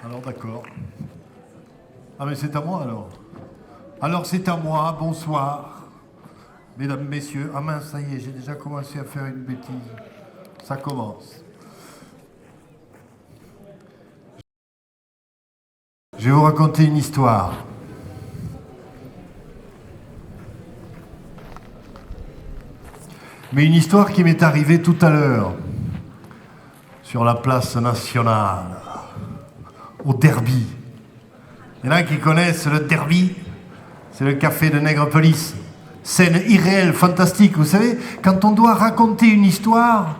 Alors d'accord. Ah mais c'est à moi alors. Alors c'est à moi, bonsoir. Mesdames, messieurs. Ah mince, ça y est, j'ai déjà commencé à faire une bêtise. Ça commence. Je vais vous raconter une histoire. Mais une histoire qui m'est arrivée tout à l'heure, sur la place nationale, au Derby. Il y en a qui connaissent le Derby, c'est le café de Nègrepelisse. Scène irréelle, fantastique. Vous savez, quand on doit raconter une histoire,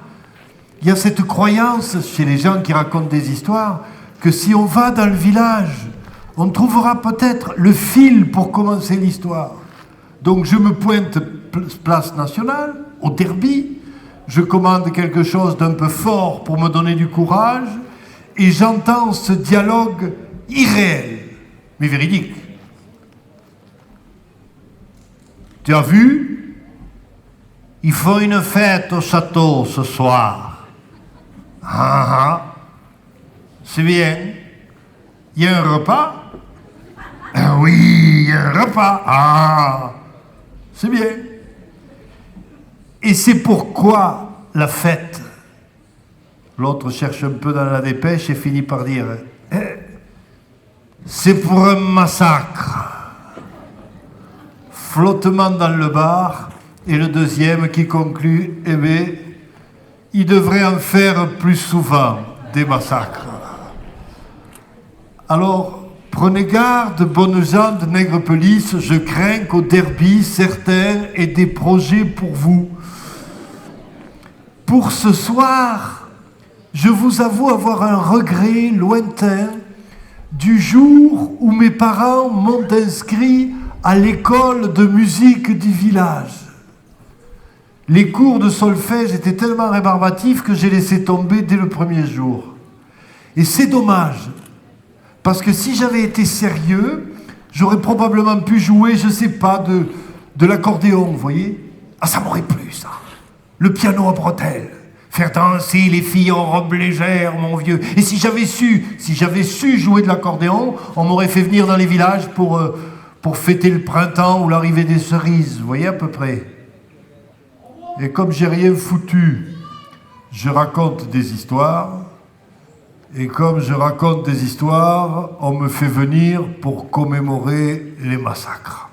il y a cette croyance chez les gens qui racontent des histoires que si on va dans le village, on trouvera peut-être le fil pour commencer l'histoire. Donc je me pointe place nationale, au Derby, je commande quelque chose d'un peu fort pour me donner du courage, et j'entends ce dialogue irréel, mais véridique. Tu as vu? Ils font une fête au château ce soir. Ah, c'est bien. Il y a un repas? Ah oui, il y a un repas. Ah, c'est bien. Et c'est pourquoi la fête? L'autre cherche un peu dans la dépêche et finit par dire c'est pour un massacre. Flottement dans le bar, et le deuxième qui conclut eh bien, il devrait en faire plus souvent des massacres. Alors, prenez garde, bonnes gens de Nègrepelisse, je crains qu'au Derby, certains aient des projets pour vous. Pour ce soir, je vous avoue avoir un regret lointain du jour où mes parents m'ont inscrit à l'école de musique du village. Les cours de solfège étaient tellement rébarbatifs que j'ai laissé tomber dès le premier jour. Et c'est dommage, parce que si j'avais été sérieux, j'aurais probablement pu jouer, je ne sais pas, de l'accordéon, vous voyez. Ah, ça m'aurait plu, ça. Le piano à bretelles. Faire danser les filles en robe légère, mon vieux. Et si j'avais su jouer de l'accordéon, on m'aurait fait venir dans les villages pour fêter le printemps ou l'arrivée des cerises, vous voyez à peu près. Et comme j'ai rien foutu, je raconte des histoires. Et comme je raconte des histoires, on me fait venir pour commémorer les massacres.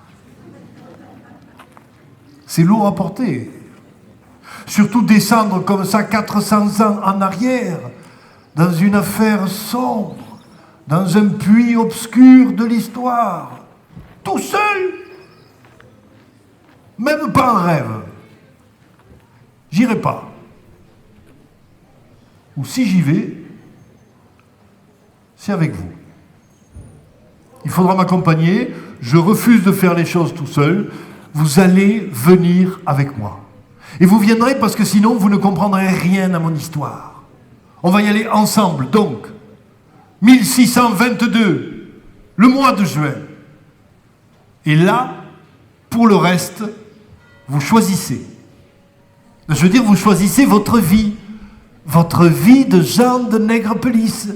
C'est lourd à porter. Surtout descendre comme ça 400 ans en arrière, dans une affaire sombre, dans un puits obscur de l'histoire, tout seul, même pas en rêve. J'irai pas. Ou si j'y vais, c'est avec vous. Il faudra m'accompagner, je refuse de faire les choses tout seul, vous allez venir avec moi. Et vous viendrez parce que sinon vous ne comprendrez rien à mon histoire. On va y aller ensemble, donc. 1622, le mois de juin. Et là, pour le reste, vous choisissez. Je veux dire, vous choisissez votre vie de gens de Nègrepelisse.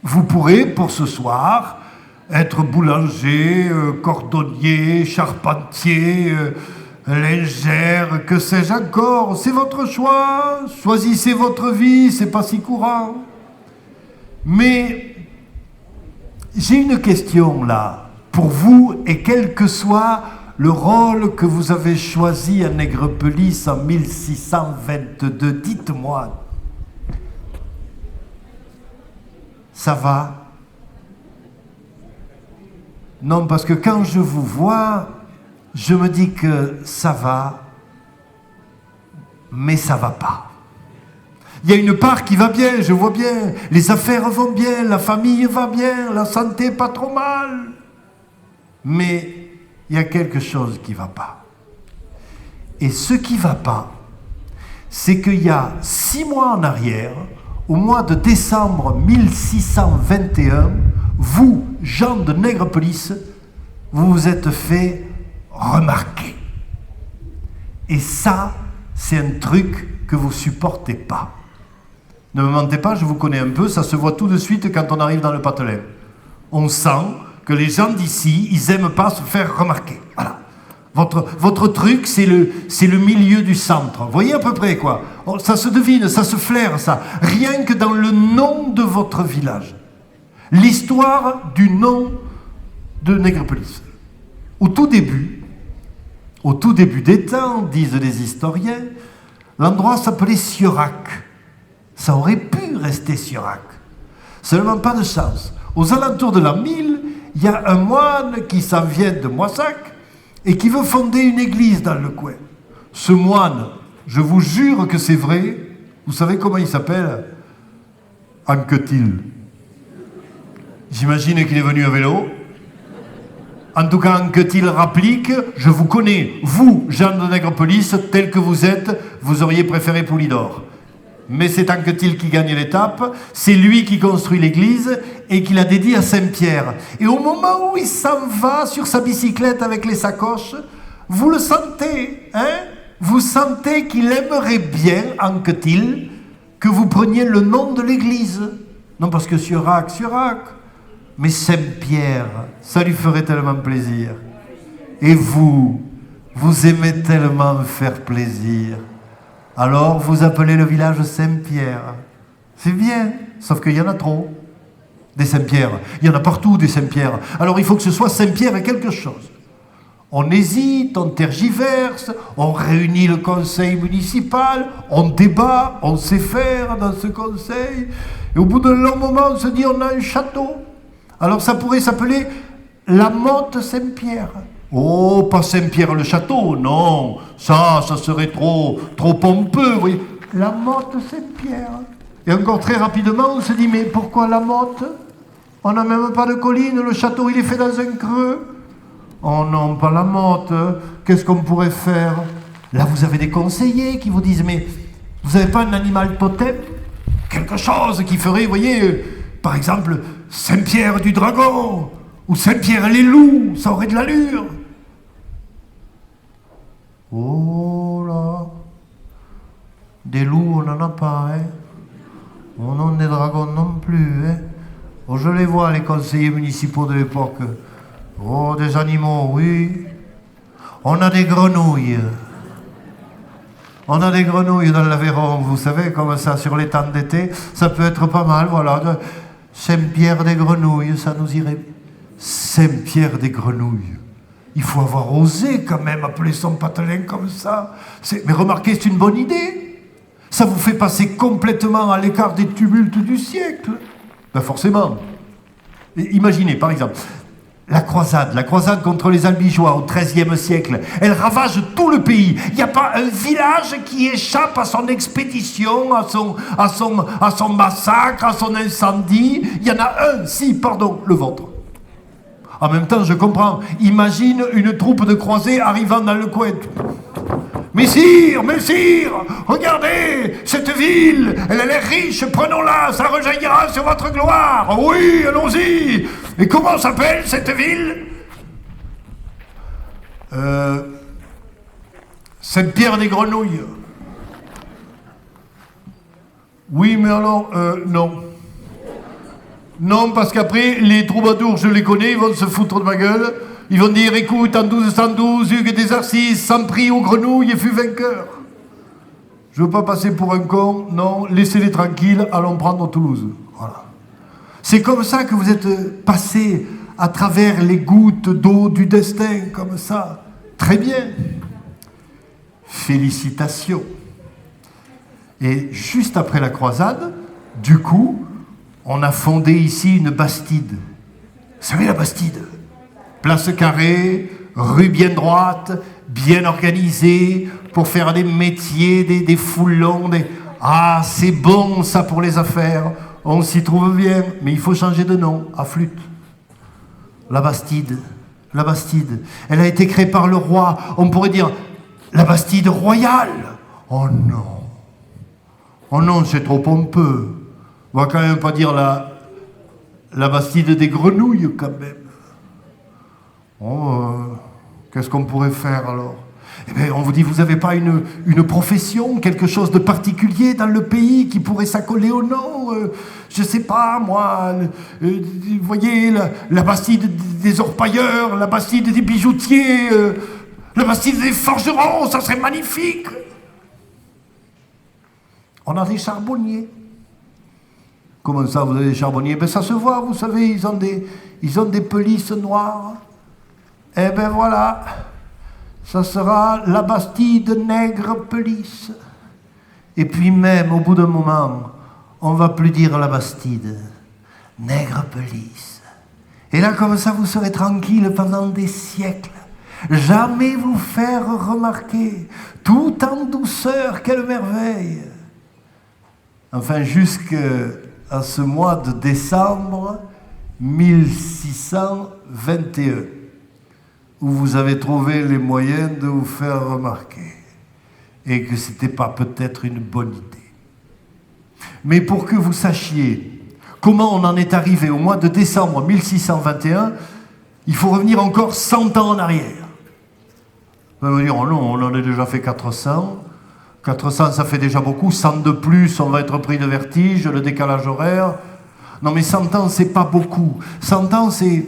Vous pourrez, pour ce soir, être boulanger, cordonnier, charpentier, lingère, que sais-je encore. C'est votre choix. Choisissez votre vie, c'est pas si courant. Mais j'ai une question là, pour vous, et quel que soit le rôle que vous avez choisi à Nègrepelisse en 1622, dites-moi, ça va? Non, parce que quand je vous vois, je me dis que ça va, mais ça va pas. Il y a une part qui va bien, je vois bien, les affaires vont bien, la famille va bien, la santé pas trop mal. Mais il y a quelque chose qui va pas. Et ce qui va pas, c'est qu'il y a 6 mois en arrière, au mois de décembre 1621, vous, gens de Nègrepelisse, vous vous êtes fait remarquer. Et ça, c'est un truc que vous supportez pas. Ne me mentez pas, je vous connais un peu, ça se voit tout de suite quand on arrive dans le Patelin. On sent que les gens d'ici, ils n'aiment pas se faire remarquer. Voilà. Votre truc, c'est le milieu du centre. Vous voyez à peu près quoi? Ça se devine, ça se flaire, ça. Rien que dans le nom de votre village. L'histoire du nom de Nègrepelisse. Au tout début des temps, disent les historiens, l'endroit s'appelait Siorac. Ça aurait pu rester Siorac. Seulement pas de chance. Aux alentours de l'an 1000, il y a un moine qui s'en vient de Moissac et qui veut fonder une église dans le coin. Ce moine, je vous jure que c'est vrai, vous savez comment il s'appelle? Anquetil. J'imagine qu'il est venu à vélo. En tout cas, Anquetil rapplique, je vous connais, vous, Jean de Nègrepelisse, tel que vous êtes, vous auriez préféré Poulidor. Mais c'est Anquetil qui gagne l'étape, c'est lui qui construit l'église et qui la dédie à Saint-Pierre. Et au moment où il s'en va sur sa bicyclette avec les sacoches, vous le sentez, hein? Vous sentez qu'il aimerait bien, Anquetil, que vous preniez le nom de l'église. Non parce que Siorac, mais Saint-Pierre, ça lui ferait tellement plaisir. Et vous aimez tellement me faire plaisir. Alors, vous appelez le village Saint-Pierre. C'est bien, sauf qu'il y en a trop. Des Saint-Pierre. Il y en a partout des Saint-Pierre. Alors, il faut que ce soit Saint-Pierre et quelque chose. On hésite, on tergiverse, on réunit le conseil municipal, on débat, on sait faire dans ce conseil. Et au bout d'un long moment, on se dit, on a un château. Alors, ça pourrait s'appeler la Motte Saint-Pierre. Oh, pas Saint-Pierre le château, non, ça serait trop pompeux, vous voyez. La Motte Saint-Pierre. Et encore très rapidement, on se dit, mais pourquoi la Motte? On n'a même pas de colline, le château il est fait dans un creux. Oh non, pas la Motte, qu'est-ce qu'on pourrait faire? Là, vous avez des conseillers qui vous disent, mais vous n'avez pas un animal totem? Quelque chose qui ferait, vous voyez, par exemple, Saint-Pierre du Dragon, ou Saint-Pierre les loups, ça aurait de l'allure. Oh là, des loups on n'en a pas, hein. On n'en a des dragons non plus, hein. Oh, je les vois, les conseillers municipaux de l'époque. Oh, des animaux, oui. On a des grenouilles. On a des grenouilles dans l'Aveyron, vous savez, comme ça, sur les temps d'été. Ça peut être pas mal, voilà. Saint-Pierre des Grenouilles, ça nous irait. Saint-Pierre des Grenouilles. Il faut avoir osé quand même appeler son patelin comme ça. Mais remarquez, c'est une bonne idée. Ça vous fait passer complètement à l'écart des tumultes du siècle. Ben forcément. Et imaginez, par exemple, la croisade contre les Albigeois au XIIIe siècle, elle ravage tout le pays. Il n'y a pas un village qui échappe à son expédition, à son massacre, à son incendie. Il y en a un, si, pardon, le vôtre. En même temps, je comprends. Imagine une troupe de croisés arrivant dans le coin. Messire, regardez, cette ville, elle a l'air riche, prenons-la, ça rejaillira sur votre gloire. Oui, allons-y. Et comment s'appelle cette ville? Saint-Pierre des Grenouilles. Oui, mais alors, non. Non, parce qu'après, les troubadours, je les connais, ils vont se foutre de ma gueule. Ils vont dire, écoute, en 1212, Hugues des Arcis s'en prit aux grenouilles et fut vainqueur. Je ne veux pas passer pour un con, non, laissez-les tranquilles, allons prendre Toulouse. Voilà. C'est comme ça que vous êtes passé à travers les gouttes d'eau du destin, comme ça. Très bien. Félicitations. Et juste après la croisade, du coup, on a fondé ici une bastide. Vous savez la bastide? Place carrée, rue bien droite, bien organisée, pour faire des métiers, des foulons, Ah, c'est bon ça pour les affaires, on s'y trouve bien, mais il faut changer de nom, à Flûte. La Bastide, elle a été créée par le roi, on pourrait dire la Bastide royale. Oh non, c'est trop pompeux. On va quand même pas dire la Bastide des Grenouilles, quand même. Oh, qu'est-ce qu'on pourrait faire alors? Eh bien, on vous dit, vous n'avez pas une profession, quelque chose de particulier dans le pays qui pourrait s'accoler au nom je ne sais pas, moi, vous voyez, la Bastide des orpailleurs, la Bastide des bijoutiers, la Bastide des forgerons, ça serait magnifique. On a des charbonniers. Comment ça, vous avez des charbonniers? Ben, ça se voit, vous savez, ils ont des pelisses noires. Eh ben voilà, ça sera la Bastide nègre pelisse. Et puis même, au bout d'un moment, on va plus dire la Bastide, nègre pelisse. Et là, comme ça, vous serez tranquille pendant des siècles. Jamais vous faire remarquer, tout en douceur, quelle merveille. Enfin, jusqu'à ce mois de décembre 1621, où vous avez trouvé les moyens de vous faire remarquer, et que ce n'était pas peut-être une bonne idée. Mais pour que vous sachiez comment on en est arrivé au mois de décembre 1621, il faut revenir encore 100 ans en arrière. Vous allez me dire, oh non, on en a déjà fait 400. 400, ça fait déjà beaucoup. 100 de plus, on va être pris de vertige, le décalage horaire. Non, mais 100 ans, c'est pas beaucoup. 100 ans, c'est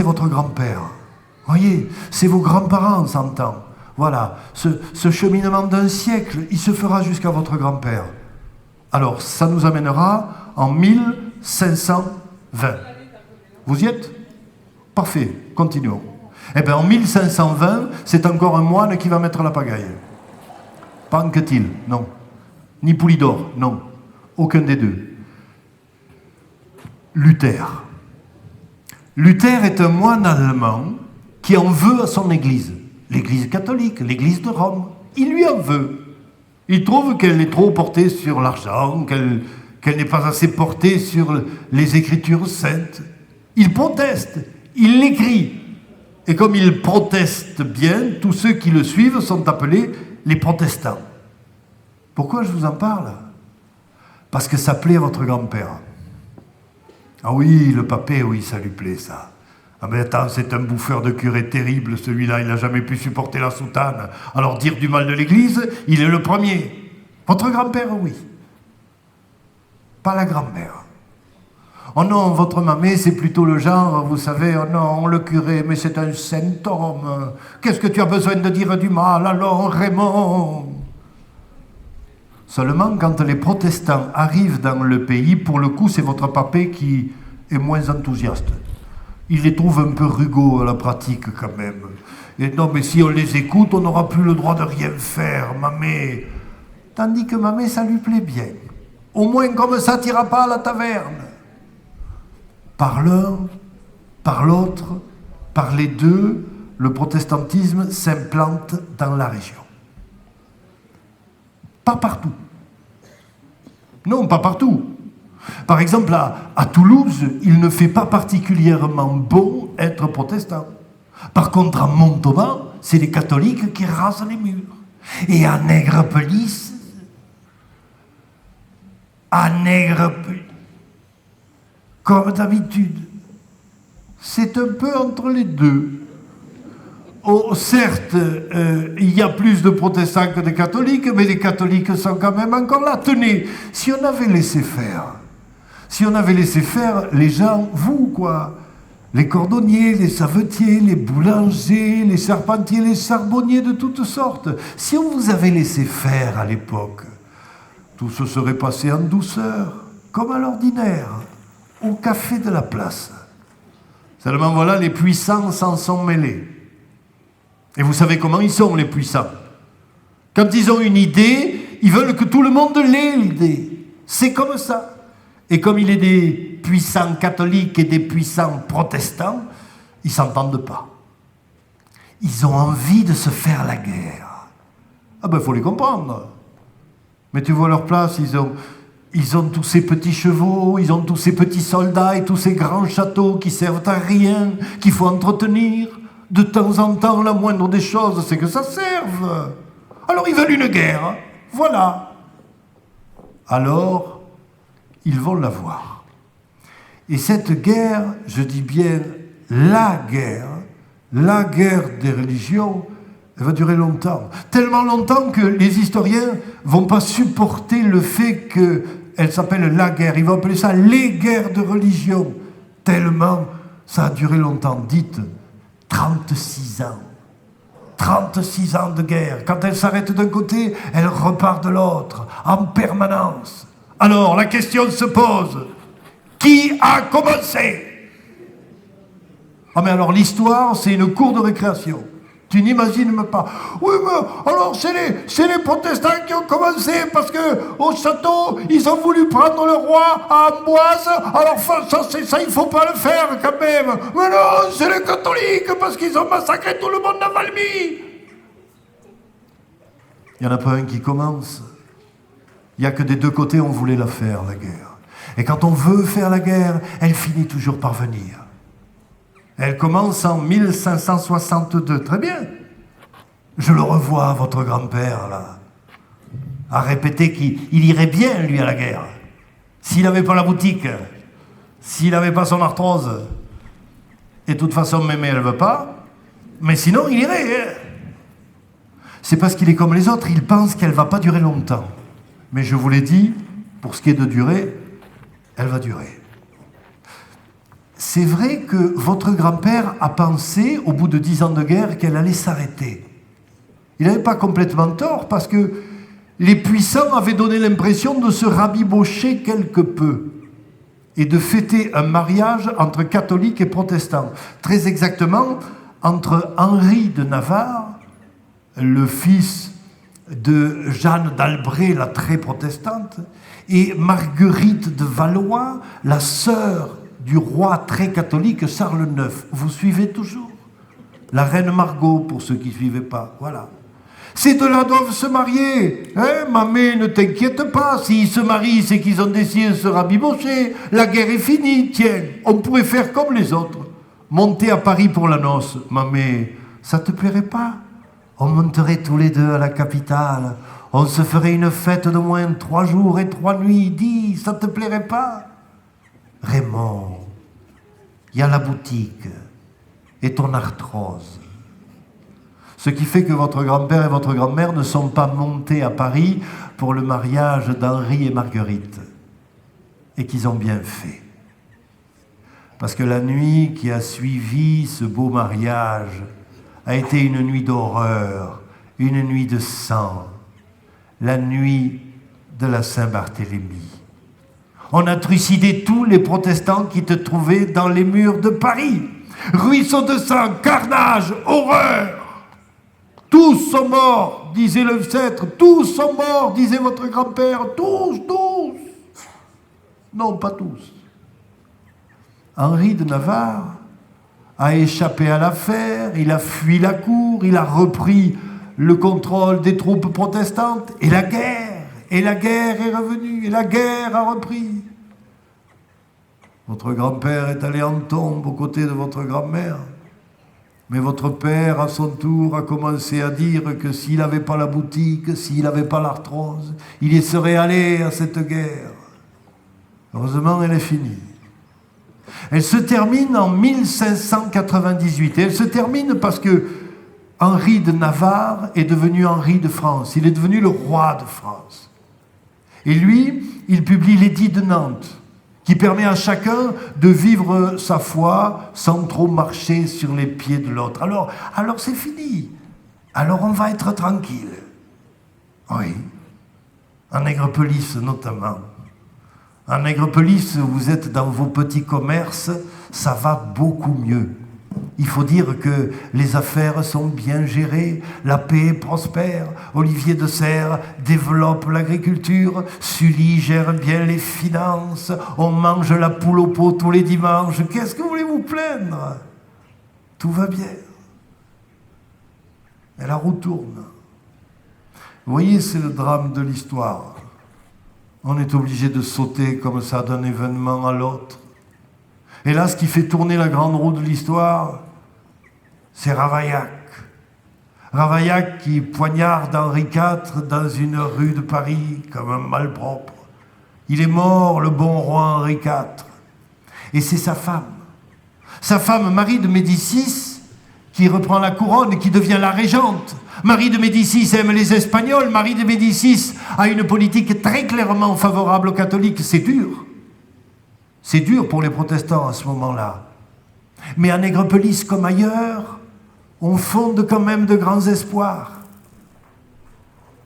votre grand-père. Voyez, c'est vos grands-parents, 100 ans. Voilà, ce cheminement d'un siècle, il se fera jusqu'à votre grand-père. Alors, ça nous amènera en 1520. Vous y êtes? Parfait, continuons. Eh bien, en 1520, c'est encore un moine qui va mettre la pagaille. Pas Anquetil, non. Ni Poulidor, non. Aucun des deux. Luther. Luther est un moine allemand qui en veut à son église. L'église catholique, l'église de Rome. Il lui en veut. Il trouve qu'elle est trop portée sur l'argent, qu'elle n'est pas assez portée sur les Écritures saintes. Il proteste, il l'écrit. Et comme il proteste bien, tous ceux qui le suivent sont appelés les protestants. Pourquoi je vous en parle? Parce que ça plaît à votre grand-père. Ah oui, le papé, oui, ça lui plaît, ça. Ah mais attends, c'est un bouffeur de curé terrible, celui-là, il n'a jamais pu supporter la soutane. Alors dire du mal de l'Église, il est le premier. Votre grand-père, oui. Pas la grand-mère. Oh non, votre mamé, c'est plutôt le genre, vous savez, oh non, le curé, mais c'est un saint homme. Qu'est-ce que tu as besoin de dire du mal, alors, Raymond? Seulement, quand les protestants arrivent dans le pays, pour le coup, c'est votre papé qui est moins enthousiaste. Il les trouve un peu rugaux à la pratique, quand même. Et non, mais si on les écoute, on n'aura plus le droit de rien faire, mamé. Tandis que mamé, ça lui plaît bien. Au moins, comme ça, t'ira pas à la taverne. Par l'un, par l'autre, par les deux, le protestantisme s'implante dans la région. Pas partout. Non, pas partout. Par exemple, à Toulouse, il ne fait pas particulièrement bon être protestant. Par contre, à Montauban, c'est les catholiques qui rasent les murs. Et à Nègrepelisse, comme d'habitude, c'est un peu entre les deux. Oh, certes, il y a plus de protestants que de catholiques, mais les catholiques sont quand même encore là. Tenez, si on avait laissé faire, les gens, vous, quoi, les cordonniers, les savetiers, les boulangers, les charpentiers, les charbonniers de toutes sortes, si on vous avait laissé faire à l'époque, tout se serait passé en douceur, comme à l'ordinaire, au café de la place. Seulement voilà, les puissants s'en sont mêlés. Et vous savez comment ils sont, les puissants. Quand ils ont une idée, ils veulent que tout le monde l'ait, l'idée. C'est comme ça. Et comme il est des puissants catholiques et des puissants protestants, ils ne s'entendent pas. Ils ont envie de se faire la guerre. Ah ben, il faut les comprendre. Mais tu vois leur place, ils ont tous ces petits chevaux, ils ont tous ces petits soldats et tous ces grands châteaux qui servent à rien, qu'il faut entretenir. De temps en temps, la moindre des choses, c'est que ça serve. Alors ils veulent une guerre. Voilà. Alors, ils vont l'avoir. Et cette guerre, je dis bien la guerre des religions, Elle va durer longtemps. Tellement longtemps que les historiens vont pas supporter le fait qu'elle s'appelle la guerre. Ils vont appeler ça les guerres de religion. Tellement ça a duré longtemps. Dites, 36 ans. 36 ans de guerre. Quand elle s'arrête d'un côté, elle repart de l'autre, en permanence. Alors, la question se pose. Qui a commencé? Ah mais alors, l'histoire, c'est une cour de récréation. Tu n'imagines même pas. Oui, mais alors c'est les protestants qui ont commencé parce que au château, ils ont voulu prendre le roi à Amboise. Alors ça, il faut pas le faire quand même. Mais non, c'est les catholiques parce qu'ils ont massacré tout le monde à Valmy. Il n'y en a pas un qui commence. Il n'y a que des deux côtés, on voulait la faire, la guerre. Et quand on veut faire la guerre, elle finit toujours par venir. Elle commence en 1562. Très bien. Je le revois, votre grand-père, là, à répéter qu'il irait bien, lui, à la guerre. S'il n'avait pas la boutique, s'il n'avait pas son arthrose. Et de toute façon, mémé, elle ne veut pas. Mais sinon, il irait. C'est parce qu'il est comme les autres, il pense qu'elle ne va pas durer longtemps. Mais je vous l'ai dit, pour ce qui est de durer, elle va durer. C'est vrai que votre grand-père a pensé, au bout de 10 ans de guerre, qu'elle allait s'arrêter. Il n'avait pas complètement tort, parce que les puissants avaient donné l'impression de se rabibocher quelque peu et de fêter un mariage entre catholiques et protestants. Très exactement, entre Henri de Navarre, le fils de Jeanne d'Albret, la très protestante, et Marguerite de Valois, la sœur du roi très catholique Charles IX. Vous suivez toujours? La reine Margot, pour ceux qui ne suivaient pas. Voilà. Ces deux-là doivent se marier. Hein, mamé, ne t'inquiète pas. S'ils se marient, c'est qu'ils ont décidé de se rabibocher. La guerre est finie. Tiens, on pourrait faire comme les autres. Monter à Paris pour la noce. Mamé, ça te plairait pas? On monterait tous les deux à la capitale. On se ferait une fête de moins 3 jours et 3 nuits. Dis, ça te plairait pas? Raymond, il y a la boutique et ton arthrose. Ce qui fait que votre grand-père et votre grand-mère ne sont pas montés à Paris pour le mariage d'Henri et Marguerite. Et qu'ils ont bien fait. Parce que la nuit qui a suivi ce beau mariage a été une nuit d'horreur, une nuit de sang, la nuit de la Saint-Barthélemy. On a trucidé tous les protestants qui te trouvaient dans les murs de Paris. Ruisseau de sang, carnage, horreur. Tous sont morts, disait l'ancêtre. Tous sont morts, disait votre grand-père. Tous. Non, pas tous. Henri de Navarre a échappé à l'affaire, il a fui la cour, il a repris le contrôle des troupes protestantes. Et la guerre est revenue, et la guerre a repris. Votre grand-père est allé en tombe aux côtés de votre grand-mère. Mais votre père, à son tour, a commencé à dire que s'il n'avait pas la boutique, s'il n'avait pas l'arthrose, il y serait allé à cette guerre. Heureusement, elle est finie. Elle se termine en 1598. Et elle se termine parce que Henri de Navarre est devenu Henri de France. Il est devenu le roi de France. Et lui, il publie l'édit de Nantes, qui permet à chacun de vivre sa foi sans trop marcher sur les pieds de l'autre. Alors c'est fini. Alors on va être tranquille. Oui. En Nègrepelisse notamment. En Nègrepelisse, vous êtes dans vos petits commerces, ça va beaucoup mieux. Il faut dire que les affaires sont bien gérées, la paix prospère, Olivier de Serres développe l'agriculture, Sully gère bien les finances, on mange la poule au pot tous les dimanches. Qu'est-ce que vous voulez vous plaindre? Tout va bien. Et la roue tourne. Vous voyez, c'est le drame de l'histoire. On est obligé de sauter comme ça d'un événement à l'autre. Et là, ce qui fait tourner la grande roue de l'histoire, c'est Ravaillac. Ravaillac qui poignarde Henri IV dans une rue de Paris comme un malpropre. Il est mort, le bon roi Henri IV. Et c'est sa femme Marie de Médicis, qui reprend la couronne et qui devient la régente. Marie de Médicis aime les Espagnols. Marie de Médicis a une politique très clairement favorable aux catholiques. C'est dur. C'est dur pour les protestants à ce moment-là. Mais à Nègrepelisse comme ailleurs, on fonde quand même de grands espoirs.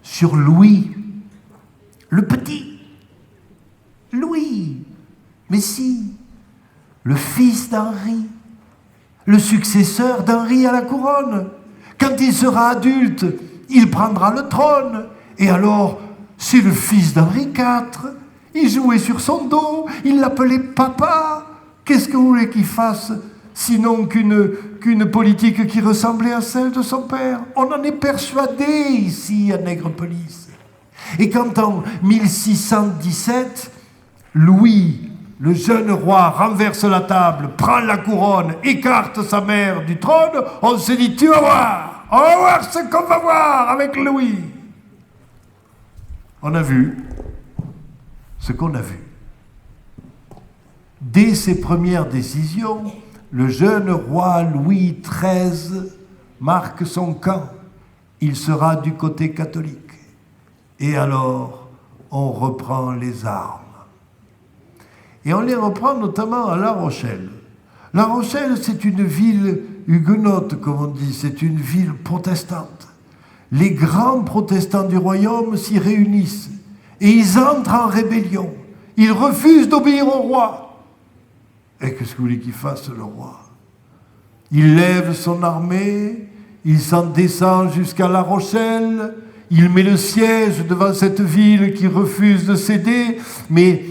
Sur Louis, le petit. Louis, mais si, le fils d'Henri, le successeur d'Henri à la couronne. Quand il sera adulte, il prendra le trône. Et alors, c'est le fils d'Henri IV. Il jouait sur son dos, il l'appelait papa. Qu'est-ce que vous voulez qu'il fasse, sinon qu'une politique qui ressemblait à celle de son père? On en est persuadé ici à Nègrepelisse. Et quand en 1617, Louis, le jeune roi, renverse la table, prend la couronne, écarte sa mère du trône, on se dit, tu vas voir, on va voir ce qu'on va voir avec Louis. On a vu ce qu'on a vu. Dès ses premières décisions, le jeune roi Louis XIII marque son camp. Il sera du côté catholique. Et alors, on reprend les armes. Et on les reprend notamment à La Rochelle. La Rochelle, c'est une ville huguenote, comme on dit, c'est une ville protestante. Les grands protestants du royaume s'y réunissent et ils entrent en rébellion. Ils refusent d'obéir au roi. Et qu'est-ce que vous voulez qu'il fasse, le roi? Il lève son armée, il s'en descend jusqu'à La Rochelle, il met le siège devant cette ville qui refuse de céder, mais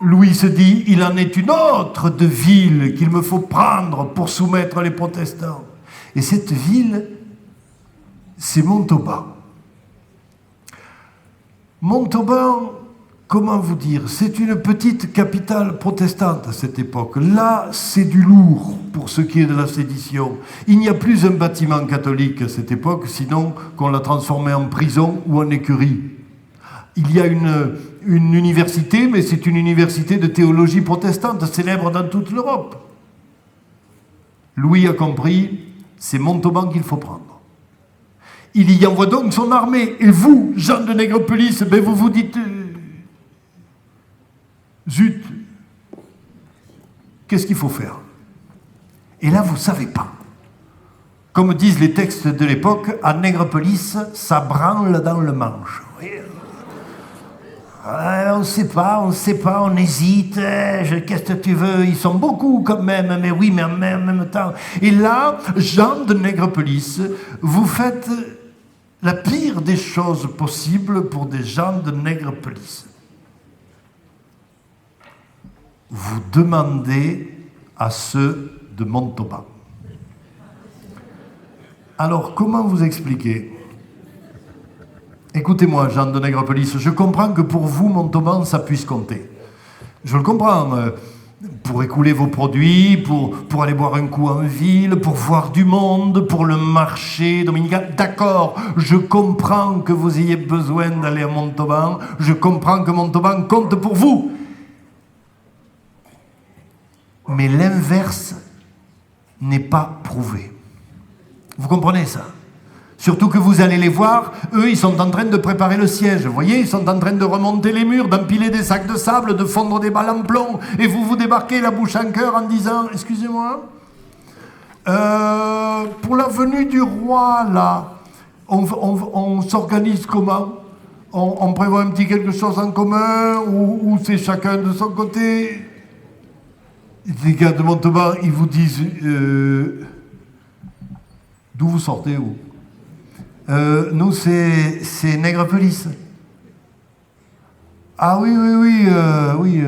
Louis se dit, il en est une autre de ville qu'il me faut prendre pour soumettre les protestants. Et cette ville, c'est Montauban. Montauban, comment vous dire, c'est une petite capitale protestante à cette époque. Là, c'est du lourd pour ce qui est de la sédition. Il n'y a plus un bâtiment catholique à cette époque, sinon qu'on l'a transformé en prison ou en écurie. Il y a une université, mais c'est une université de théologie protestante, célèbre dans toute l'Europe. Louis a compris, c'est Montauban qu'il faut prendre. Il y envoie donc son armée. Et vous, Jean de Nègrepelisse, ben vous vous dites... zut, qu'est-ce qu'il faut faire? Et là, vous ne savez pas. Comme disent les textes de l'époque, à Nègrepelisse, ça branle dans le manche. On ne sait pas, on hésite, qu'est-ce que tu veux, ils sont beaucoup quand même, mais oui, mais en même temps. Et là, Jean de Nègrepelisse, vous faites la pire des choses possibles pour des gens de Nègrepelisse. Vous demandez à ceux de Montauban. Alors, comment vous expliquer? Écoutez-moi, Jean de Nègrepelisse, je comprends que pour vous, Montauban, ça puisse compter. Je le comprends. Pour écouler vos produits, pour aller boire un coup en ville, pour voir du monde, pour le marché dominical. D'accord, je comprends que vous ayez besoin d'aller à Montauban. Je comprends que Montauban compte pour vous. Mais l'inverse n'est pas prouvé. Vous comprenez ça? Surtout que vous allez les voir, eux, ils sont en train de préparer le siège. Vous voyez, ils sont en train de remonter les murs, d'empiler des sacs de sable, de fondre des balles en plomb. Et vous débarquez la bouche en cœur en disant, excusez-moi, pour la venue du roi, là, on s'organise comment? On prévoit un petit quelque chose en commun ou c'est chacun de son côté? Les gars de Montauban, ils vous disent, d'où vous sortez, vous? Nous, c'est Nègrepelisse. Ah oui,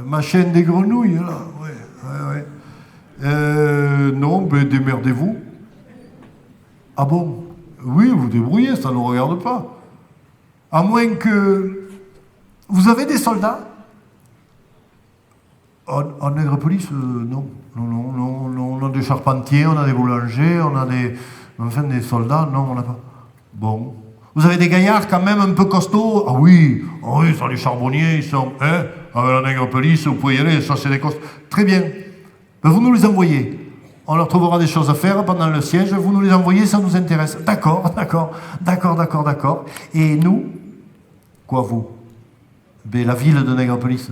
ma chaîne des grenouilles, là. Ouais. Non, ben démerdez-vous. Ah bon? Oui, vous débrouillez, ça ne nous regarde pas. À moins que... Vous avez des soldats? En Nègrepelisse, non. Non. On a des charpentiers, on a des boulangers, on a des... Enfin, des soldats, non, on n'a pas. Bon. Vous avez des gaillards quand même un peu costauds? Ah oui, ça, les charbonniers, ils sont... Avec la Nègrepelisse, vous pouvez y aller, ça, c'est des costauds. Très bien. Ben, vous nous les envoyez. On leur trouvera des choses à faire pendant le siège, vous nous les envoyez, ça nous intéresse. D'accord. Et nous, quoi vous? Ben, la ville de Nègrepelisse.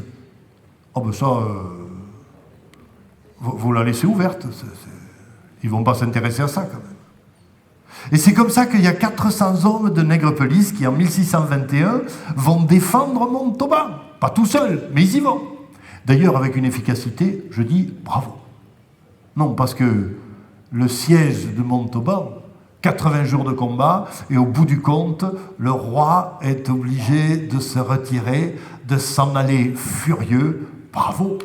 Oh ben ça, vous la laissez ouverte. Ils vont pas s'intéresser à ça quand même. Et c'est comme ça qu'il y a 400 hommes de Nègrepelisse qui, en 1621, vont défendre Montauban. Pas tout seuls, mais ils y vont. D'ailleurs, avec une efficacité, je dis bravo. Non, parce que le siège de Montauban, 80 jours de combat, et au bout du compte, le roi est obligé de se retirer, de s'en aller furieux. Bravo.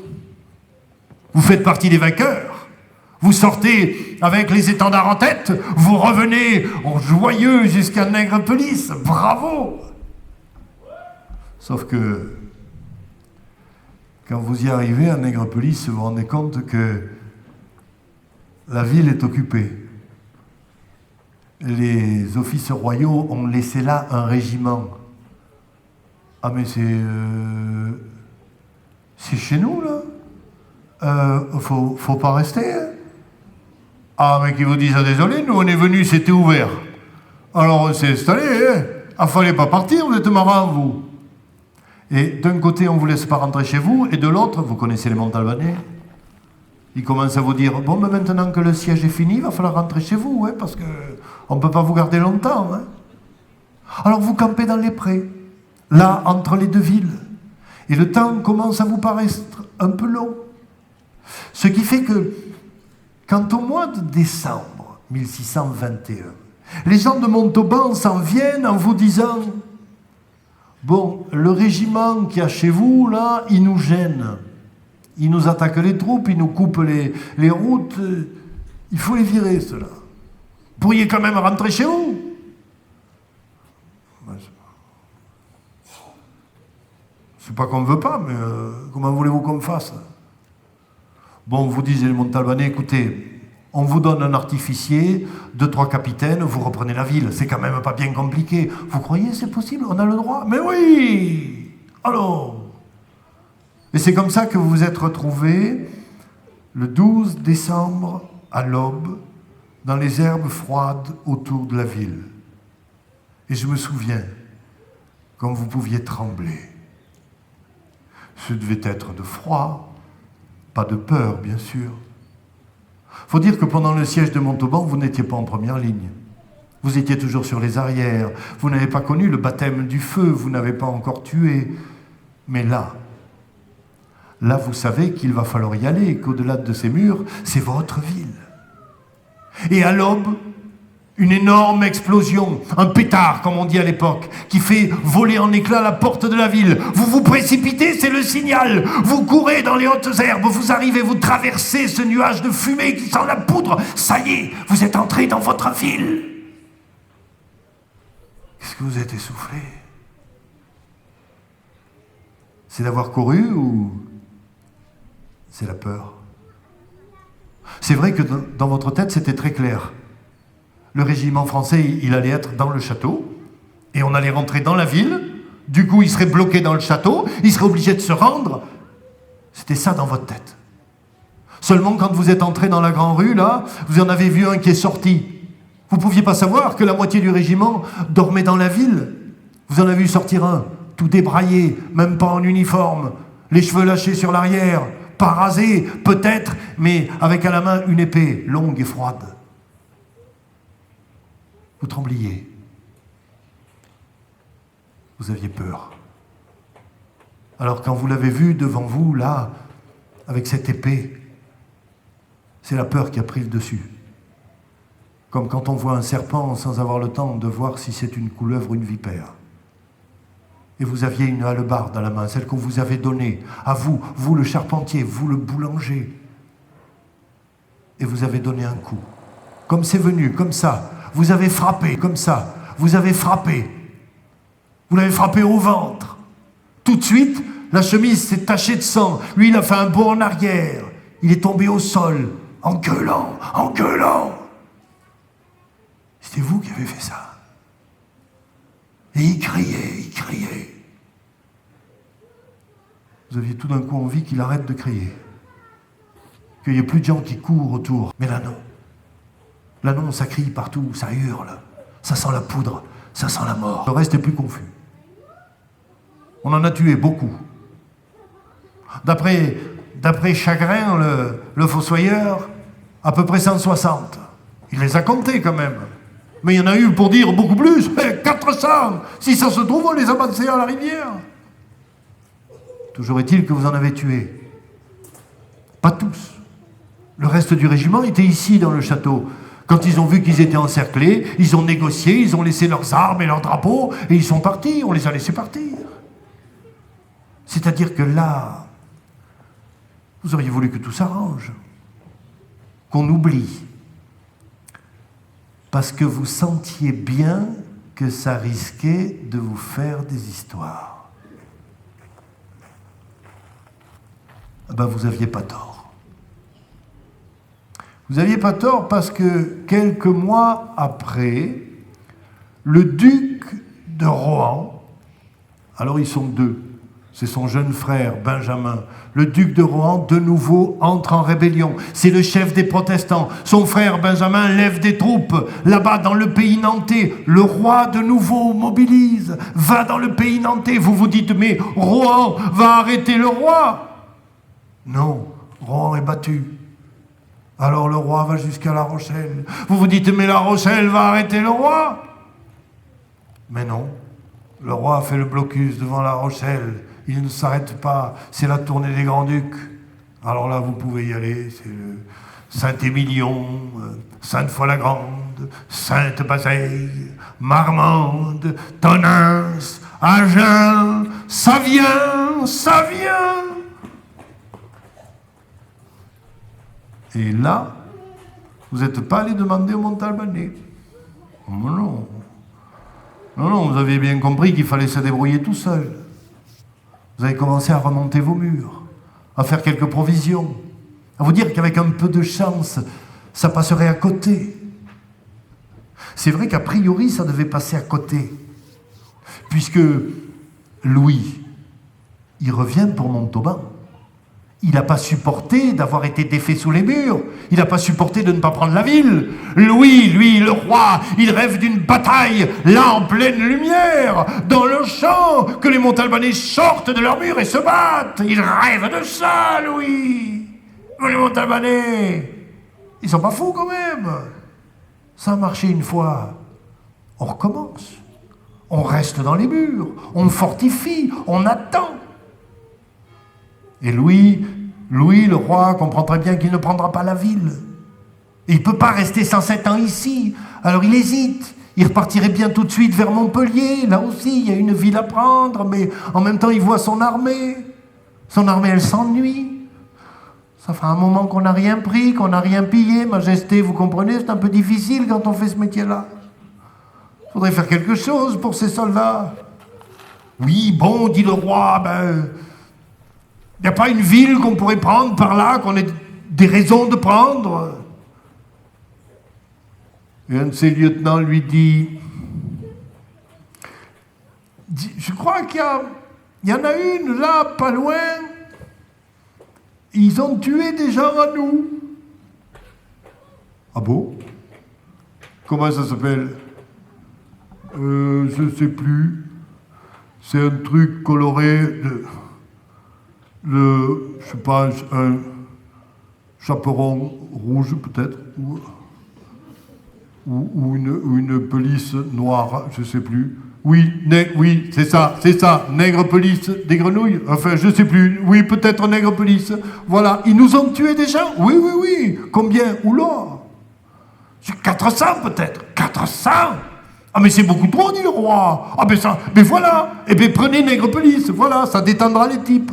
Vous faites partie des vainqueurs. Vous sortez avec les étendards en tête, vous revenez en joyeux jusqu'à Nègrepelisse. Bravo. Sauf que, quand vous y arrivez à Nègrepelisse, vous vous rendez compte que la ville est occupée. Les offices royaux ont laissé là un régiment. Ah mais c'est chez nous là. Faut pas rester. Hein. Ah mais qui vous disent désolé, nous on est venus, c'était ouvert. Alors on s'est installé. Hein. Ah fallait pas partir, vous êtes marrants vous. Et d'un côté on vous laisse pas rentrer chez vous, et de l'autre, vous connaissez les Montalbanais. Ils commencent à vous dire, bon, mais maintenant que le siège est fini, il va falloir rentrer chez vous, hein, parce qu'on ne peut pas vous garder longtemps. Hein. Alors vous campez dans les prés, là, entre les deux villes. Et le temps commence à vous paraître un peu long. Ce qui fait que, quand au mois de décembre 1621, les gens de Montauban s'en viennent en vous disant, bon, le régiment qu'il y a chez vous, là, il nous gêne. Ils nous attaquent les troupes, ils nous coupent les routes. Il faut les virer, ceux-là. Vous pourriez quand même rentrer chez vous. C'est pas qu'on ne veut pas, mais comment voulez-vous qu'on fasse? Bon, vous disiez les Montalbanais, écoutez, on vous donne un artificier, 2-3 capitaines, vous reprenez la ville. C'est quand même pas bien compliqué. Vous croyez c'est possible? On a le droit? Mais oui! Alors... Et c'est comme ça que vous vous êtes retrouvés le 12 décembre à l'aube dans les herbes froides autour de la ville. Et je me souviens, comme vous pouviez trembler. Ce devait être de froid, pas de peur, bien sûr. Il faut dire que pendant le siège de Montauban, vous n'étiez pas en première ligne. Vous étiez toujours sur les arrières. Vous n'avez pas connu le baptême du feu, vous n'avez pas encore tué. Mais là, vous savez qu'il va falloir y aller, qu'au-delà de ces murs, c'est votre ville. Et à l'aube, une énorme explosion, un pétard, comme on dit à l'époque, qui fait voler en éclats la porte de la ville. Vous vous précipitez, c'est le signal. Vous courez dans les hautes herbes, vous arrivez, vous traversez ce nuage de fumée qui sent la poudre. Ça y est, vous êtes entré dans votre ville. Est-ce que vous êtes essoufflé? C'est d'avoir couru ou... c'est la peur. C'est vrai que dans votre tête, c'était très clair. Le régiment français, il allait être dans le château, et on allait rentrer dans la ville, du coup, il serait bloqué dans le château, il serait obligé de se rendre. C'était ça dans votre tête. Seulement, quand vous êtes entré dans la grande rue, là, vous en avez vu un qui est sorti. Vous ne pouviez pas savoir que la moitié du régiment dormait dans la ville. Vous en avez vu sortir un, tout débraillé, même pas en uniforme, les cheveux lâchés sur l'arrière, pas rasé, peut-être, mais avec à la main une épée longue et froide. Vous trembliez. Vous aviez peur. Alors quand vous l'avez vu devant vous, là, avec cette épée, c'est la peur qui a pris le dessus. Comme quand on voit un serpent sans avoir le temps de voir si c'est une couleuvre ou une vipère. Et vous aviez une hallebarde à la main, celle qu'on vous avait donnée, à vous, vous le charpentier, vous le boulanger. Et vous avez donné un coup. Comme c'est venu, comme ça. Vous avez frappé, comme ça. Vous avez frappé. Vous l'avez frappé au ventre. Tout de suite, la chemise s'est tachée de sang. Lui, il a fait un bond en arrière. Il est tombé au sol, en gueulant, en gueulant. C'était vous qui avez fait ça. Et il criait, il criait. Vous aviez tout d'un coup envie qu'il arrête de crier. qu'il n'y ait plus de gens qui courent autour. Mais là, non. Là, non, ça crie partout, ça hurle, ça sent la poudre, ça sent la mort. Le reste est plus confus. On en a tué beaucoup. D'après Chagrin, le fossoyeur, à peu près 160. Il les a comptés quand même. Mais il y en a eu pour dire beaucoup plus, 400. Si ça se trouve, on les a balancés à la rivière. Toujours est-il que vous en avez tué. Pas tous. Le reste du régiment était ici dans le château. Quand ils ont vu qu'ils étaient encerclés, ils ont négocié, ils ont laissé leurs armes et leurs drapeaux, et ils sont partis, on les a laissés partir. C'est-à-dire que là, vous auriez voulu que tout s'arrange, qu'on oublie, parce que vous sentiez bien que ça risquait de vous faire des histoires. Ben, vous n'aviez pas tort. Vous n'aviez pas tort parce que quelques mois après, le duc de Rohan, alors ils sont deux, c'est son jeune frère Benjamin, le duc de Rohan de nouveau entre en rébellion. C'est le chef des protestants. Son frère Benjamin lève des troupes là-bas dans le pays nantais. Le roi de nouveau mobilise, va dans le pays nantais. Vous vous dites, mais Rohan va arrêter le roi? Non, Rohan est battu. Alors le roi va jusqu'à La Rochelle. Vous vous dites, mais La Rochelle va arrêter le roi? Mais non, le roi a fait le blocus devant La Rochelle. Il ne s'arrête pas, c'est la tournée des Grands-Ducs. Alors là, vous pouvez y aller, c'est le Saint-Émilion, Sainte-Foy-la-Grande, Sainte-Bazeille, Marmande, Tonneins, Agen, ça vient, ça vient. Et là, vous n'êtes pas allé demander au Montalbanais. Non. Non, vous aviez bien compris qu'il fallait se débrouiller tout seul. Vous avez commencé à remonter vos murs, à faire quelques provisions, à vous dire qu'avec un peu de chance, ça passerait à côté. C'est vrai qu'a priori, ça devait passer à côté, puisque Louis, il revient pour Montauban. Il n'a pas supporté d'avoir été défait sous les murs. Il n'a pas supporté de ne pas prendre la ville. Louis, lui, le roi, il rêve d'une bataille, là, en pleine lumière, dans le champ, que les Montalbanais sortent de leurs murs et se battent. Il rêve de ça, Louis. Mais les Montalbanais, ils sont pas fous quand même. Ça a marché une fois. On recommence. On reste dans les murs. On fortifie. On attend. Et Louis, le roi, comprend très bien qu'il ne prendra pas la ville. Et il ne peut pas rester 107 ans ici. Alors il hésite. Il repartirait bien tout de suite vers Montpellier. Là aussi, il y a une ville à prendre, mais en même temps, il voit son armée. Son armée, elle s'ennuie. Ça fait un moment qu'on n'a rien pris, qu'on n'a rien pillé. Majesté, vous comprenez, c'est un peu difficile quand on fait ce métier-là. Il faudrait faire quelque chose pour ces soldats. Oui, bon, dit le roi, il n'y a pas une ville qu'on pourrait prendre par là, qu'on ait des raisons de prendre. Et un de ses lieutenants lui dit, je crois qu'il y en a une là, pas loin. Ils ont tué des gens à nous. Ah bon? Comment ça s'appelle? Je ne sais plus. C'est un truc coloré je sais pas, un chaperon rouge peut-être, ou une pelisse noire, je sais plus. Oui, c'est ça, nègre pelisse des grenouilles, enfin je sais plus, oui peut-être nègre pelisse, voilà, ils nous ont tués des gens, oui, combien? Oula, 400 peut-être, 400. Ah mais c'est beaucoup trop, dit le roi. Ah mais voilà, prenez nègre pelisse, voilà, ça détendra les types.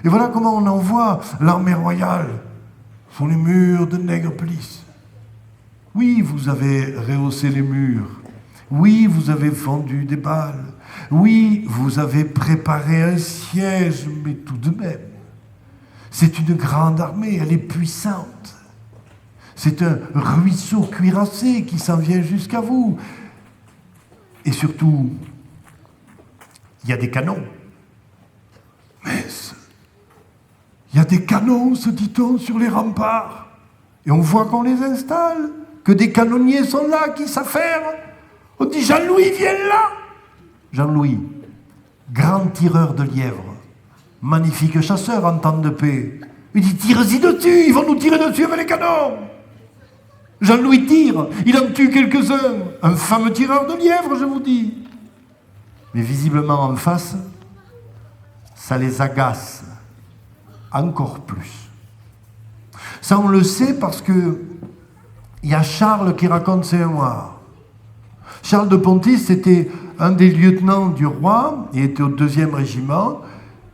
Et voilà comment on envoie l'armée royale sur les murs de Nègrepelisse. Oui, vous avez rehaussé les murs. Oui, vous avez fendu des balles. Oui, vous avez préparé un siège, mais tout de même, c'est une grande armée, elle est puissante. C'est un ruisseau cuirassé qui s'en vient jusqu'à vous. Et surtout, il y a des canons. Mais il y a des canons, se dit-on, sur les remparts. Et on voit qu'on les installe, que des canonniers sont là qui s'affairent. On dit Jean-Louis, viens là. Jean-Louis, grand tireur de lièvres, magnifique chasseur en temps de paix. Il dit tire-y dessus, ils vont nous tirer dessus avec les canons. Jean-Louis tire, il en tue quelques-uns. Un fameux tireur de lièvres, je vous dis. Mais visiblement en face, ça les agace encore plus. Ça, on le sait parce que il y a Charles qui raconte ses mémoires. Charles de Pontis, c'était un des lieutenants du roi, il était au 2e régiment,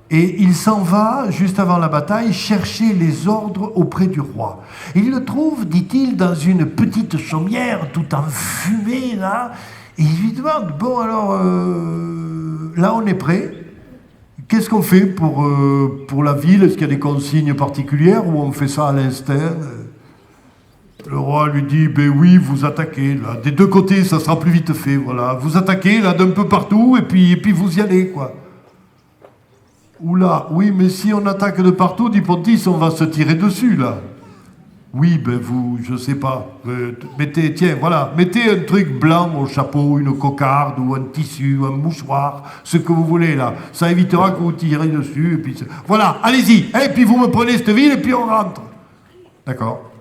et il s'en va, juste avant la bataille, chercher les ordres auprès du roi. Il le trouve, dit-il, dans une petite chaumière, tout enfumée, là, et il lui demande, bon alors, là on est prêt, qu'est-ce qu'on fait pour la ville? Est-ce qu'il y a des consignes particulières ou on fait ça à l'instinct? Le roi lui dit, ben oui, vous attaquez, là, des deux côtés, ça sera plus vite fait, voilà. Vous attaquez, là, d'un peu partout, et puis vous y allez, quoi. Oula, oui, mais si on attaque de partout, dit Pontis, on va se tirer dessus, là. Oui, ben vous, je sais pas, mettez, tiens, voilà, mettez un truc blanc au chapeau, une cocarde, ou un tissu, un mouchoir, ce que vous voulez, là. Ça évitera que vous tirez dessus, et puis... Voilà, allez-y, et puis vous me prenez cette ville, et puis on rentre. D'accord.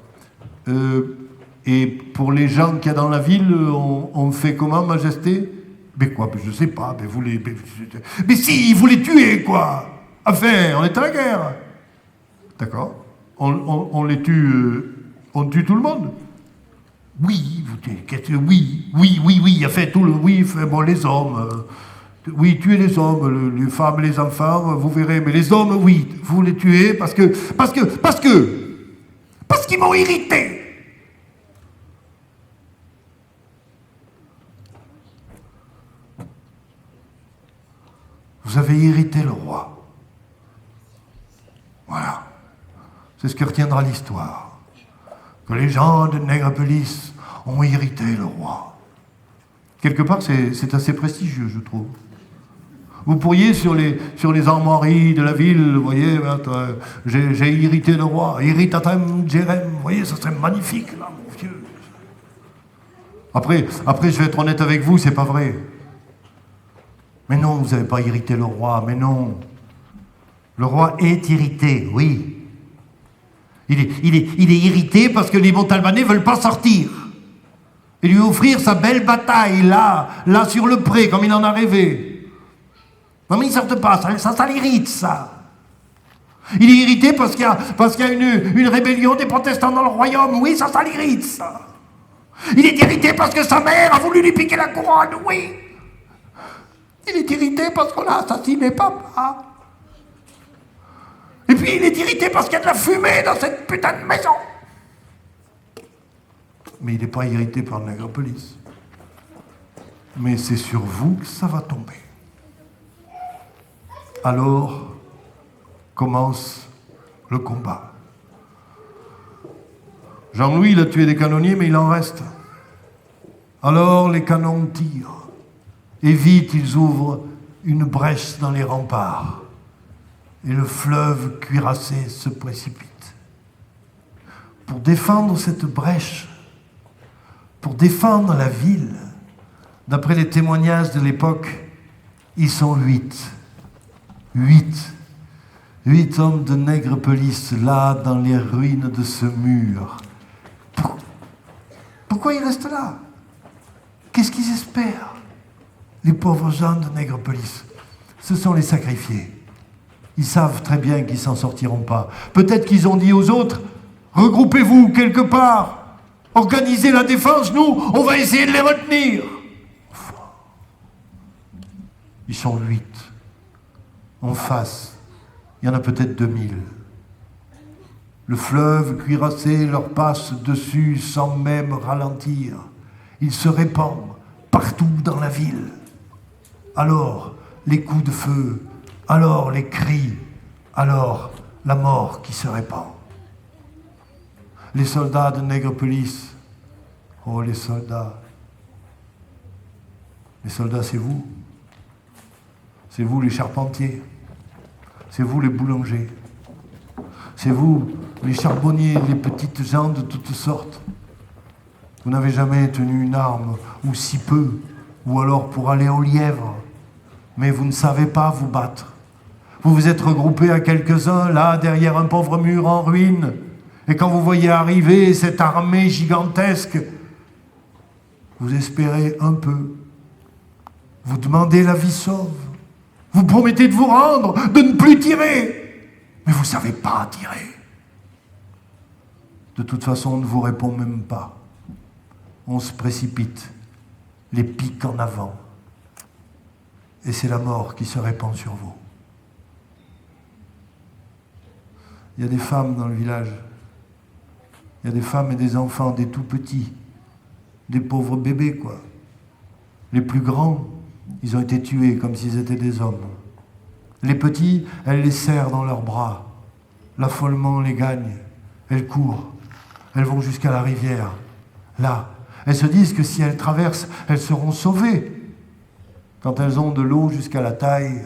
Et pour les gens qu'il y a dans la ville, on fait comment, Majesté? Mais quoi, je sais pas, mais vous les... Mais si, vous les tuez, quoi. Enfin, on est à la guerre. D'accord. On les tue... on tue tout le monde. Oui, vous tuez... Oui, enfin, tout le... Oui, bon, les hommes... oui, tuez les hommes, les femmes, les enfants, vous verrez. Mais les hommes, oui, vous les tuez parce qu'ils m'ont irrité. Vous avez irrité le roi. Voilà. C'est ce que retiendra l'histoire. Que les gens de Nègrepelisse ont irrité le roi. Quelque part, c'est assez prestigieux, je trouve. Vous pourriez, sur les armoiries de la ville, vous voyez, j'ai irrité le roi, irritatem gerem, vous voyez, ça serait magnifique, là, mon Dieu. Après, je vais être honnête avec vous, c'est pas vrai. Mais non, vous n'avez pas irrité le roi, mais non. Le roi est irrité, oui. Il est irrité parce que les Montalbanais ne veulent pas sortir. Et lui offrir sa belle bataille, là sur le pré, comme il en a rêvé. Non mais ils ne sortent pas, ça l'irrite, ça. Il est irrité parce qu'il y a une rébellion des protestants dans le royaume, oui, ça l'irrite, ça. Il est irrité parce que sa mère a voulu lui piquer la couronne, oui. Il est irrité parce qu'on a assassiné papa. Et puis il est irrité parce qu'il y a de la fumée dans cette putain de maison. Mais il n'est pas irrité par Nègrepelisse. Mais c'est sur vous que ça va tomber. Alors commence le combat. Jean-Louis, il a tué des canonniers, mais il en reste. Alors les canons tirent. Et vite, ils ouvrent une brèche dans les remparts. Et le fleuve cuirassé se précipite. Pour défendre cette brèche, pour défendre la ville, d'après les témoignages de l'époque, ils sont 8. 8 hommes de Nègrepelisse, là, dans les ruines de ce mur. Pourquoi ils restent là? Qu'est-ce qu'ils espèrent? Les pauvres gens de Nègrepelisse, ce sont les sacrifiés. Ils savent très bien qu'ils s'en sortiront pas. Peut-être qu'ils ont dit aux autres, regroupez-vous quelque part, organisez la défense, nous, on va essayer de les retenir. Ils sont 8. En face, il y en a peut-être 2000. Le fleuve cuirassé leur passe dessus sans même ralentir. Il se répand partout dans la ville. Alors, les coups de feu, alors les cris, alors la mort qui se répand. Les soldats de Nègrepelisse, oh les soldats, c'est vous. C'est vous les charpentiers, c'est vous les boulangers, C'est vous, les charbonniers, les petites gens de toutes sortes. Vous n'avez jamais tenu une arme, ou si peu, ou alors pour aller au lièvre. Mais vous ne savez pas vous battre. Vous vous êtes regroupés à quelques-uns, là, derrière un pauvre mur en ruine. Et quand vous voyez arriver cette armée gigantesque, vous espérez un peu. Vous demandez la vie sauve. Vous promettez de vous rendre, de ne plus tirer. Mais vous ne savez pas tirer. De toute façon, on ne vous répond même pas. On se précipite, les pics en avant. Et c'est la mort qui se répand sur vous. Il y a des femmes dans le village. Il y a des femmes et des enfants, des tout petits. Des pauvres bébés, quoi. Les plus grands, ils ont été tués comme s'ils étaient des hommes. Les petits, elles les serrent dans leurs bras. L'affolement les gagne. Elles courent. Elles vont jusqu'à la rivière. Là, elles se disent que si elles traversent, elles seront sauvées. Quand elles ont de l'eau jusqu'à la taille,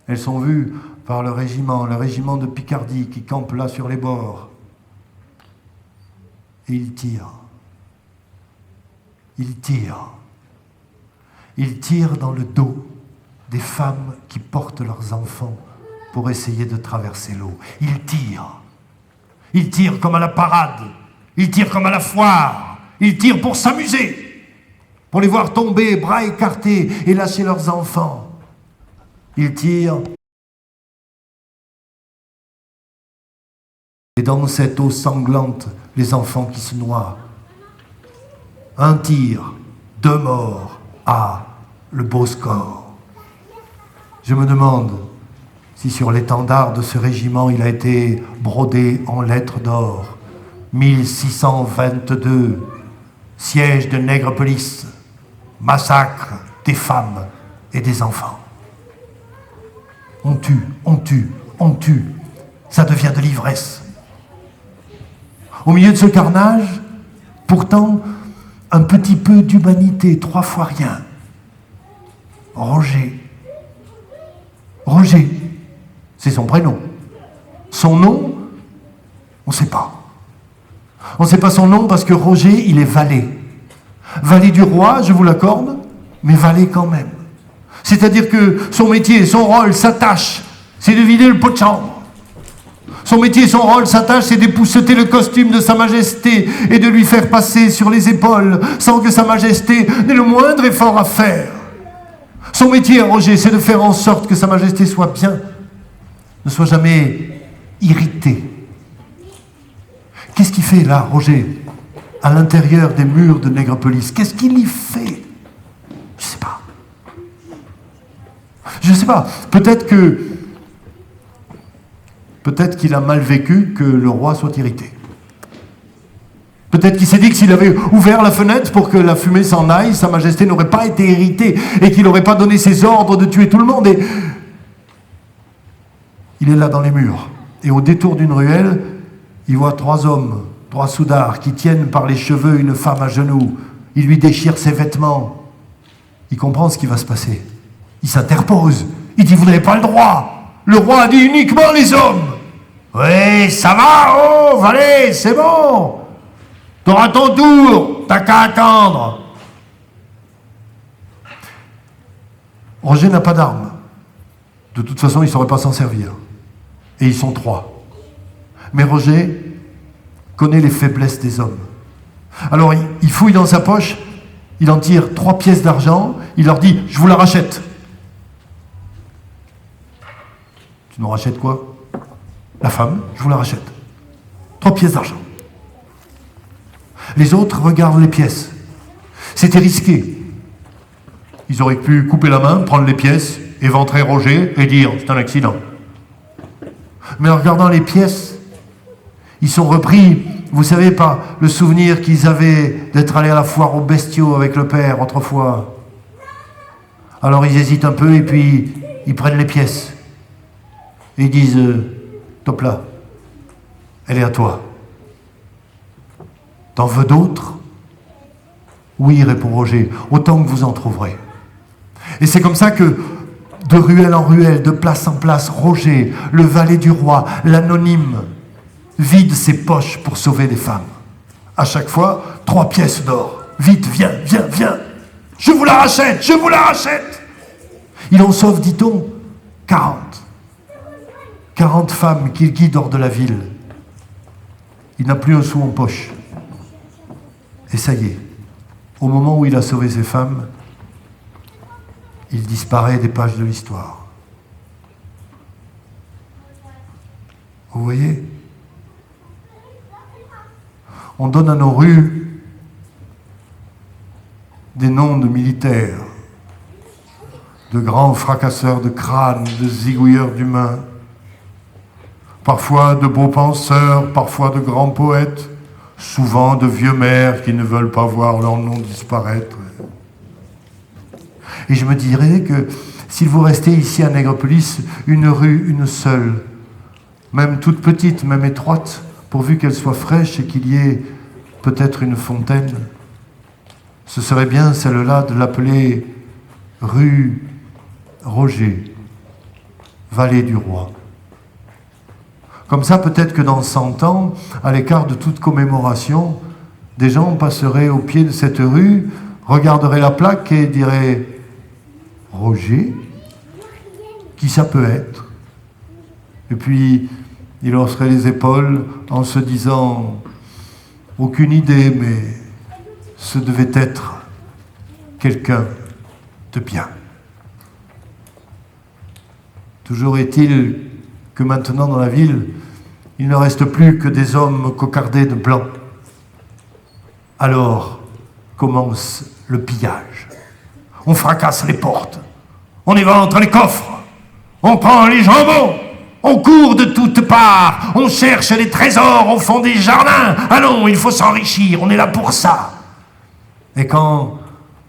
elles sont vues par le régiment de Picardie qui campe là sur les bords. Et ils tirent. Ils tirent. Ils tirent dans le dos des femmes qui portent leurs enfants pour essayer de traverser l'eau. Ils tirent. Ils tirent comme à la parade. Ils tirent comme à la foire. Ils tirent pour s'amuser, pour les voir tomber, bras écartés, et lâcher leurs enfants. Ils tirent. Et dans cette eau sanglante, les enfants qui se noient. Un tir, 2 morts, le beau score. Je me demande si sur l'étendard de ce régiment il a été brodé en lettres d'or. 1622, siège de Nègrepelisse, massacre des femmes et des enfants. On tue, on tue, on tue. Ça devient de l'ivresse. Au milieu de ce carnage, pourtant, un petit peu d'humanité, 3 fois rien. Roger. Roger, c'est son prénom. Son nom, on ne sait pas. On ne sait pas son nom parce que Roger, il est valet. Valet du roi, je vous l'accorde, mais valet quand même. C'est-à-dire que son métier, son rôle, sa tâche, c'est de vider le pot de chambre. Son métier, son rôle, sa tâche, c'est d'épousseter le costume de Sa Majesté et de lui faire passer sur les épaules sans que Sa Majesté n'ait le moindre effort à faire. Son métier, Roger, c'est de faire en sorte que Sa Majesté soit bien, ne soit jamais irritée. Qu'est-ce qu'il fait là, Roger, à l'intérieur des murs de Nègrepelisse? Qu'est-ce qu'il y fait? Je ne sais pas. Je ne sais pas. Peut-être qu'il a mal vécu que le roi soit irrité. Peut-être qu'il s'est dit que s'il avait ouvert la fenêtre pour que la fumée s'en aille, Sa Majesté n'aurait pas été irritée et qu'il n'aurait pas donné ses ordres de tuer tout le monde. Et il est là dans les murs. Et au détour d'une ruelle, il voit 3 hommes, 3 soudards qui tiennent par les cheveux une femme à genoux. Il lui déchire ses vêtements. Il comprend ce qui va se passer. Il s'interpose. Il dit « Vous n'avez pas le droit. Le roi a dit uniquement les hommes. » « Oui, ça va, oh, valet, c'est bon. T'auras ton tour, t'as qu'à attendre. » Roger n'a pas d'arme. De toute façon, il ne saurait pas s'en servir. Et ils sont 3. Mais Roger connaît les faiblesses des hommes. Alors, il fouille dans sa poche, il en tire 3 pièces d'argent, il leur dit « Je vous la rachète. » Tu nous rachètes quoi? La femme, je vous la rachète. 3 pièces d'argent. Les autres regardent les pièces. C'était risqué. Ils auraient pu couper la main, prendre les pièces, éventrer Roger et dire « c'est un accident ». Mais en regardant les pièces, ils sont repris, vous savez, par le souvenir qu'ils avaient d'être allés à la foire aux bestiaux avec le père autrefois. Alors ils hésitent un peu et puis ils prennent les pièces. Et ils disent « top là, elle est à toi. T'en veux d'autres ?» « Oui, répond Roger, autant que vous en trouverez. » Et c'est comme ça que, de ruelle en ruelle, de place en place, Roger, le valet du roi, l'anonyme, vide ses poches pour sauver des femmes. À chaque fois, 3 pièces d'or. Vite, viens, viens, viens. Je vous la rachète, je vous la rachète. Il en sauve, dit-on, 40. 40 femmes qu'il guide hors de la ville. Il n'a plus un sou en poche. Et ça y est, au moment où il a sauvé ces femmes, il disparaît des pages de l'histoire. Vous voyez ? On donne à nos rues des noms de militaires, de grands fracasseurs de crânes, de zigouilleurs d'humains, parfois de beaux penseurs, parfois de grands poètes, souvent de vieux maires qui ne veulent pas voir leur nom disparaître. Et je me dirais que s'il vous restait ici à Nègrepelisse une rue, une seule, même toute petite, même étroite, pourvu qu'elle soit fraîche et qu'il y ait peut-être une fontaine, ce serait bien celle-là de l'appeler rue Roger, vallée du roi. Comme ça, peut-être que dans 100 ans, à l'écart de toute commémoration, des gens passeraient au pied de cette rue, regarderaient la plaque et diraient « Roger, qui ça peut être ?» Et puis, il hausserait les épaules en se disant « Aucune idée, mais ce devait être quelqu'un de bien. » Toujours est-il que maintenant dans la ville, il ne reste plus que des hommes cocardés de blanc. Alors commence le pillage. On fracasse les portes, on évente les coffres, on prend les jambons, on court de toutes parts, on cherche les trésors au fond des jardins. Allons, il faut s'enrichir, on est là pour ça. Et quand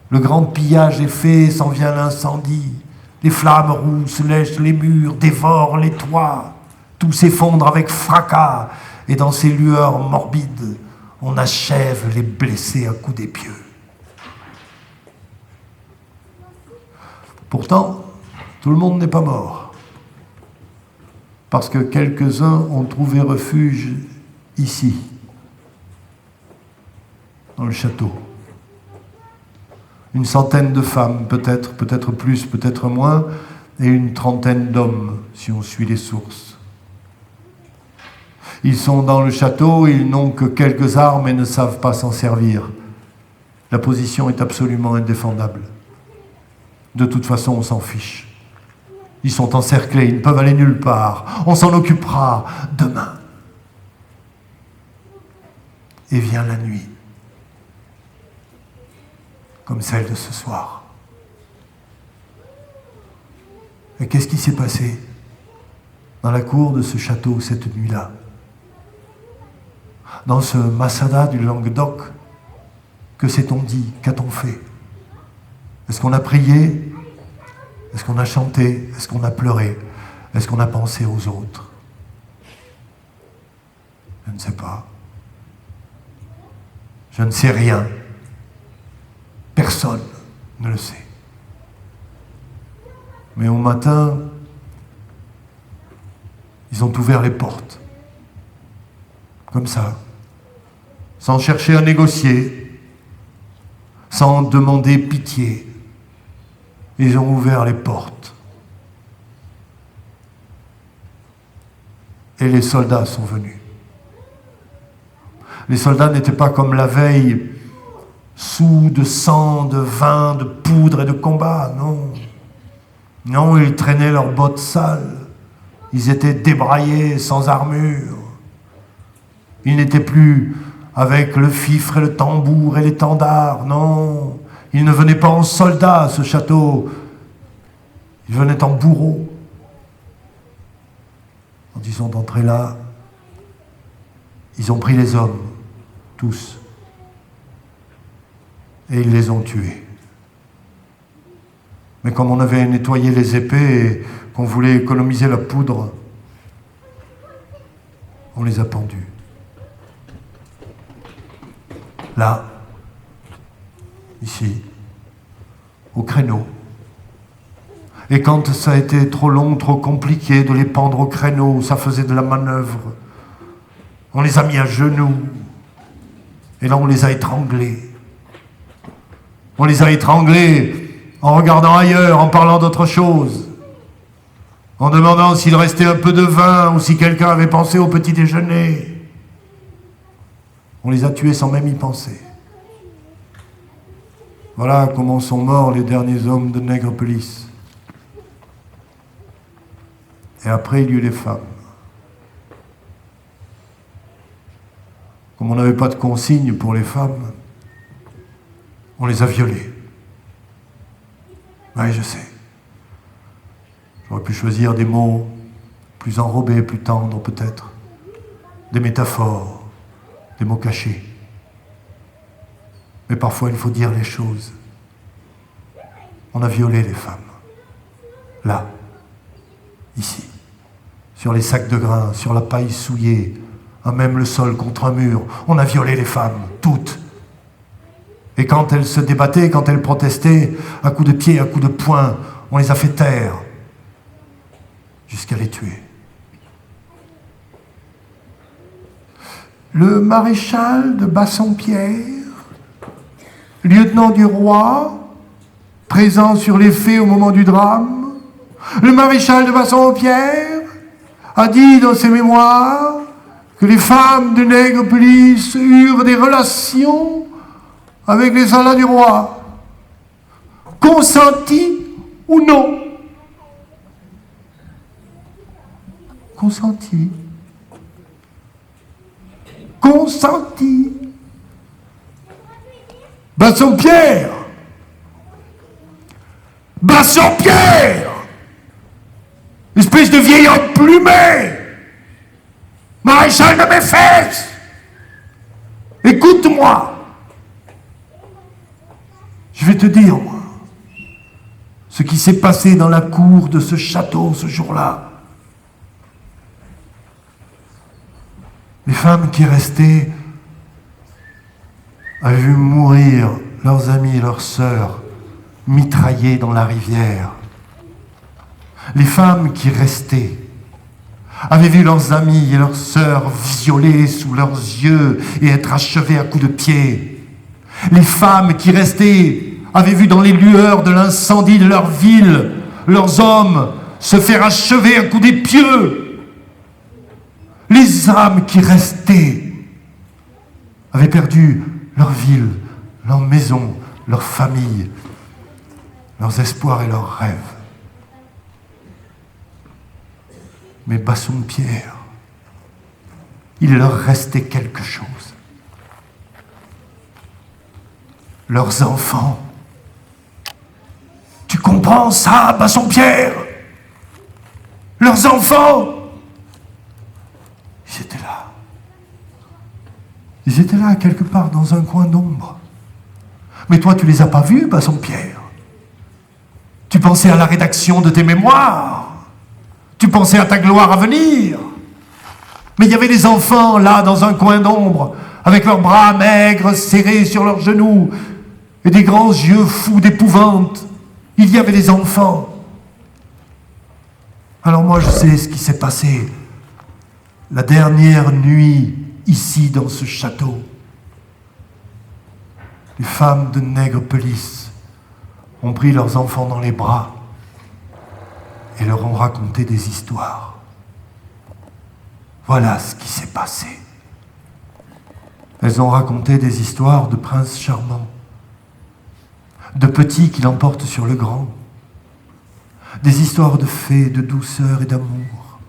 le grand pillage est fait, s'en vient l'incendie. Les flammes rousses lèchent les murs, dévorent les toits. Tout s'effondre avec fracas. Et dans ces lueurs morbides, on achève les blessés à coups d'épieu. Pourtant, tout le monde n'est pas mort. Parce que quelques-uns ont trouvé refuge ici, dans le château. Une centaine de femmes, peut-être plus, peut-être moins, et une trentaine d'hommes, si on suit les sources. Ils sont dans le château, ils n'ont que quelques armes et ne savent pas s'en servir. La position est absolument indéfendable. De toute façon, on s'en fiche. Ils sont encerclés, ils ne peuvent aller nulle part. On s'en occupera demain. Et vient la nuit. Comme celle de ce soir. Et qu'est-ce qui s'est passé dans la cour de ce château cette nuit-là? Dans ce Massada du Languedoc, que s'est-on dit? Qu'a-t-on fait? Est-ce qu'on a prié? Est-ce qu'on a chanté? Est-ce qu'on a pleuré? Est-ce qu'on a pensé aux autres? Je ne sais pas. Je ne sais rien. Personne ne le sait. Mais au matin, ils ont ouvert les portes. Comme ça. Sans chercher à négocier. Sans demander pitié. Ils ont ouvert les portes. Et les soldats sont venus. Les soldats n'étaient pas comme la veille, sous de sang, de vin, de poudre et de combat, non. Non, ils traînaient leurs bottes sales. Ils étaient débraillés, sans armure. Ils n'étaient plus avec le fifre et le tambour et l'étendard, non. Ils ne venaient pas en soldats à ce château. Ils venaient en bourreaux. Quand ils sont entrés là, ils ont pris les hommes, tous. Et ils les ont tués. Mais comme on avait nettoyé les épées et qu'on voulait économiser la poudre, on les a pendus. Là, ici, au créneau. Et quand ça a été trop long, trop compliqué de les pendre au créneau, ça faisait de la manœuvre, On les a mis à genoux. Et là, on les a étranglés. On les a étranglés en regardant ailleurs, en parlant d'autre chose, en demandant s'il restait un peu de vin ou si quelqu'un avait pensé au petit déjeuner. On les a tués sans même y penser. Voilà comment sont morts les derniers hommes de Nègrepelisse. Et après, il y eut les femmes. Comme on n'avait pas de consigne pour les femmes, on les a violées. Oui, je sais. J'aurais pu choisir des mots plus enrobés, plus tendres peut-être, des métaphores, des mots cachés. Mais parfois, il faut dire les choses. On a violé les femmes. Là, ici, sur les sacs de grains, sur la paille souillée, à même le sol contre un mur. On a violé les femmes, toutes. Et quand elles se débattaient, quand elles protestaient, à coups de pied, à coups de poing, on les a fait taire, jusqu'à les tuer. Le maréchal de Bassompierre, lieutenant du roi, présent sur les faits au moment du drame, le maréchal de Bassompierre a dit dans ses mémoires que les femmes de Nègrepelisse eurent des relations avec les soldats du roi, consentis ou non. Consentis. Consentis. Bassompierre. Bassompierre. Espèce de vieil homme plumé. Maréchal de mes fesses. Écoute-moi. Je vais te dire, moi, ce qui s'est passé dans la cour de ce château ce jour-là. Les femmes qui restaient avaient vu mourir leurs amis et leurs sœurs mitraillés dans la rivière. Les femmes qui restaient avaient vu leurs amis et leurs sœurs violés sous leurs yeux et être achevés à coups de pied. Les femmes qui restaient avaient vu dans les lueurs de l'incendie de leur ville leurs hommes se faire achever à coups d'épieu. Les âmes qui restaient avaient perdu leur ville, leur maison, leur famille, leurs espoirs et leurs rêves. Mais Bassompierre, il leur restait quelque chose. Leurs enfants. Tu comprends ça, Bassompierre? Leurs enfants, ils étaient là. Ils étaient là, quelque part, dans un coin d'ombre. Mais toi, tu les as pas vus, Bassompierre. Tu pensais à la rédaction de tes mémoires. Tu pensais à ta gloire à venir. Mais il y avait des enfants, là, dans un coin d'ombre, avec leurs bras maigres serrés sur leurs genoux, et des grands yeux fous d'épouvante. Il y avait des enfants. Alors moi, je sais ce qui s'est passé la dernière nuit, ici, dans ce château. Les femmes de Nègrepelisse ont pris leurs enfants dans les bras et leur ont raconté des histoires. Voilà ce qui s'est passé. Elles ont raconté des histoires de princes charmants, de petits qui l'emportent sur le grand, des histoires de fées, de douceur et d'amour.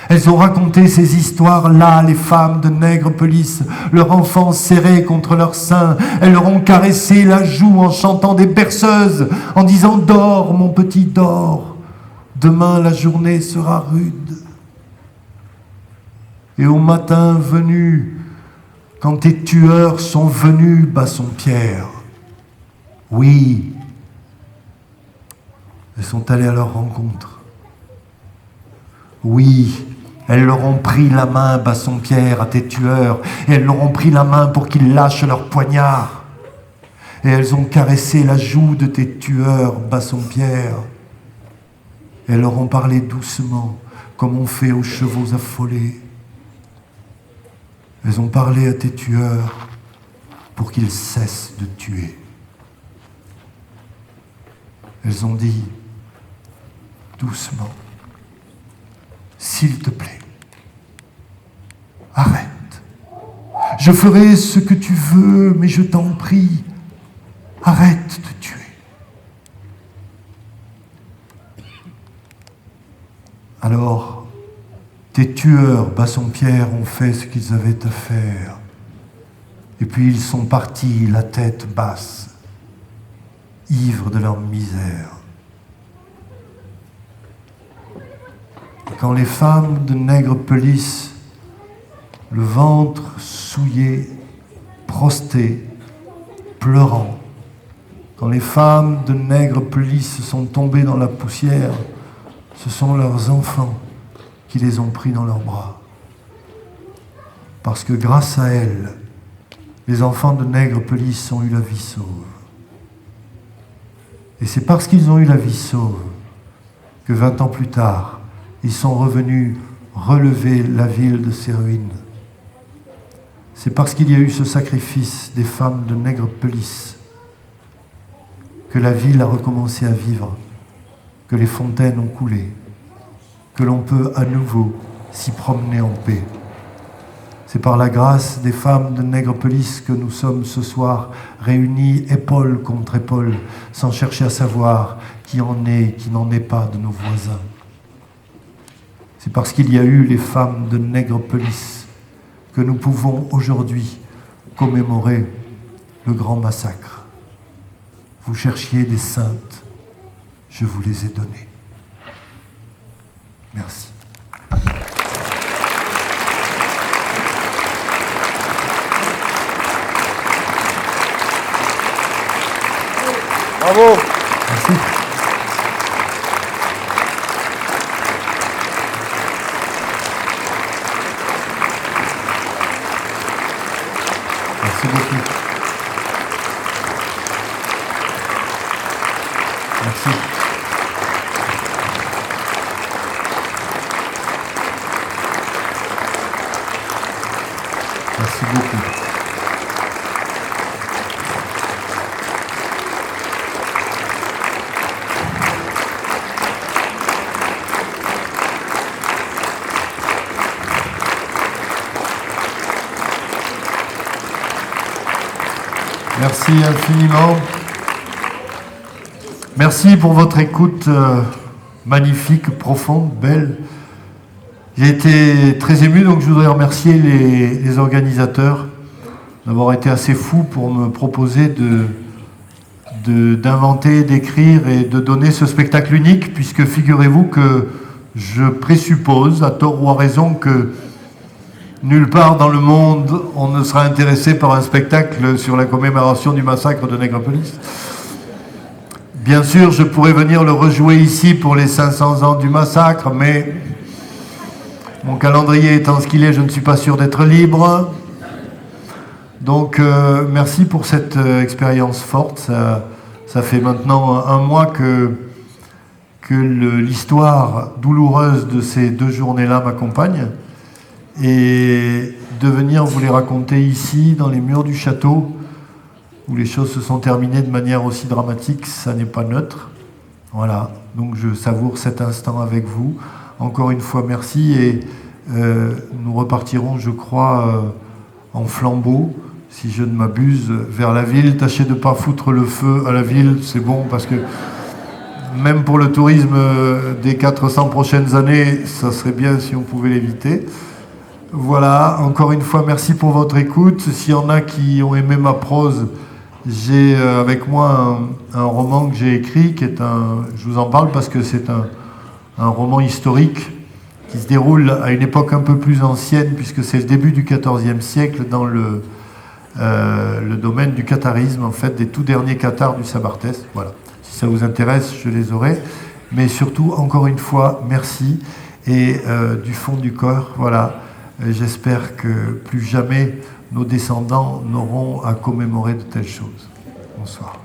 Elles ont raconté ces histoires-là, les femmes de Nègrepelisse, leur enfant serré contre leur sein. Elles leur ont caressé la joue en chantant des berceuses, en disant « Dors, mon petit, dors, demain la journée sera rude. » Et au matin venu, quand tes tueurs sont venus, Bassompierre, oui, elles sont allées à leur rencontre. Oui, elles leur ont pris la main, Bassompierre, à tes tueurs, et elles leur ont pris la main pour qu'ils lâchent leurs poignards. Et elles ont caressé la joue de tes tueurs, Bassompierre. Et elles leur ont parlé doucement, comme on fait aux chevaux affolés. Elles ont parlé à tes tueurs pour qu'ils cessent de tuer. Elles ont dit doucement, s'il te plaît, arrête. Je ferai ce que tu veux, mais je t'en prie, arrête de tuer. Alors, tes tueurs, Bassompierre, ont fait ce qu'ils avaient à faire. Et puis ils sont partis, la tête basse, ivres de leur misère. Quand les femmes de Nègrepelisse, le ventre souillé, prostées, pleurant, quand les femmes de Nègrepelisse sont tombées dans la poussière, ce sont leurs enfants qui les ont pris dans leurs bras. Parce que grâce à elles, les enfants de Nègrepelisse ont eu la vie sauve. Et c'est parce qu'ils ont eu la vie sauve que 20 ans plus tard, ils sont revenus relever la ville de ses ruines. C'est parce qu'il y a eu ce sacrifice des femmes de Nègrepelisse que la ville a recommencé à vivre, que les fontaines ont coulé, que l'on peut à nouveau s'y promener en paix. C'est par la grâce des femmes de Nègrepelisse que nous sommes ce soir réunis épaule contre épaule, sans chercher à savoir qui en est, qui n'en est pas de nos voisins. C'est parce qu'il y a eu les femmes de Nègrepelisse que nous pouvons aujourd'hui commémorer le grand massacre. Vous cherchiez des saintes, je vous les ai données. Merci. Bravo. Merci. Merci beaucoup. Merci. Merci beaucoup. Merci infiniment. Merci pour votre écoute magnifique, profonde, belle. J'ai été très ému, donc je voudrais remercier les organisateurs d'avoir été assez fous pour me proposer d'inventer, d'écrire et de donner ce spectacle unique, puisque figurez-vous que je présuppose, à tort ou à raison, que nulle part dans le monde on ne sera intéressé par un spectacle sur la commémoration du massacre de Nègrepelisse. Bien sûr, je pourrais venir le rejouer ici pour les 500 ans du massacre, mais mon calendrier étant ce qu'il est, je ne suis pas sûr d'être libre. Donc, merci pour cette expérience forte. Ça fait maintenant un mois que l'histoire douloureuse de ces 2 journées-là m'accompagne. Et de venir vous les raconter ici, dans les murs du château, où les choses se sont terminées de manière aussi dramatique, ça n'est pas neutre. Voilà, donc je savoure cet instant avec vous. Encore une fois, merci, et nous repartirons, je crois, en flambeau, si je ne m'abuse, vers la ville. Tâchez de ne pas foutre le feu à la ville, c'est bon, parce que même pour le tourisme des 400 prochaines années, ça serait bien si on pouvait l'éviter. Voilà, encore une fois, merci pour votre écoute. S'il y en a qui ont aimé ma prose, j'ai avec moi un roman que j'ai écrit, qui est je vous en parle parce que c'est un roman historique qui se déroule à une époque un peu plus ancienne, puisque c'est le début du XIVe siècle, dans le domaine du catharisme, en fait, des tout derniers cathars du Sabartès. Voilà. Si ça vous intéresse, je les aurai. Mais surtout, encore une fois, merci. Et du fond du corps, voilà. J'espère que plus jamais nos descendants n'auront à commémorer de telles choses. Bonsoir.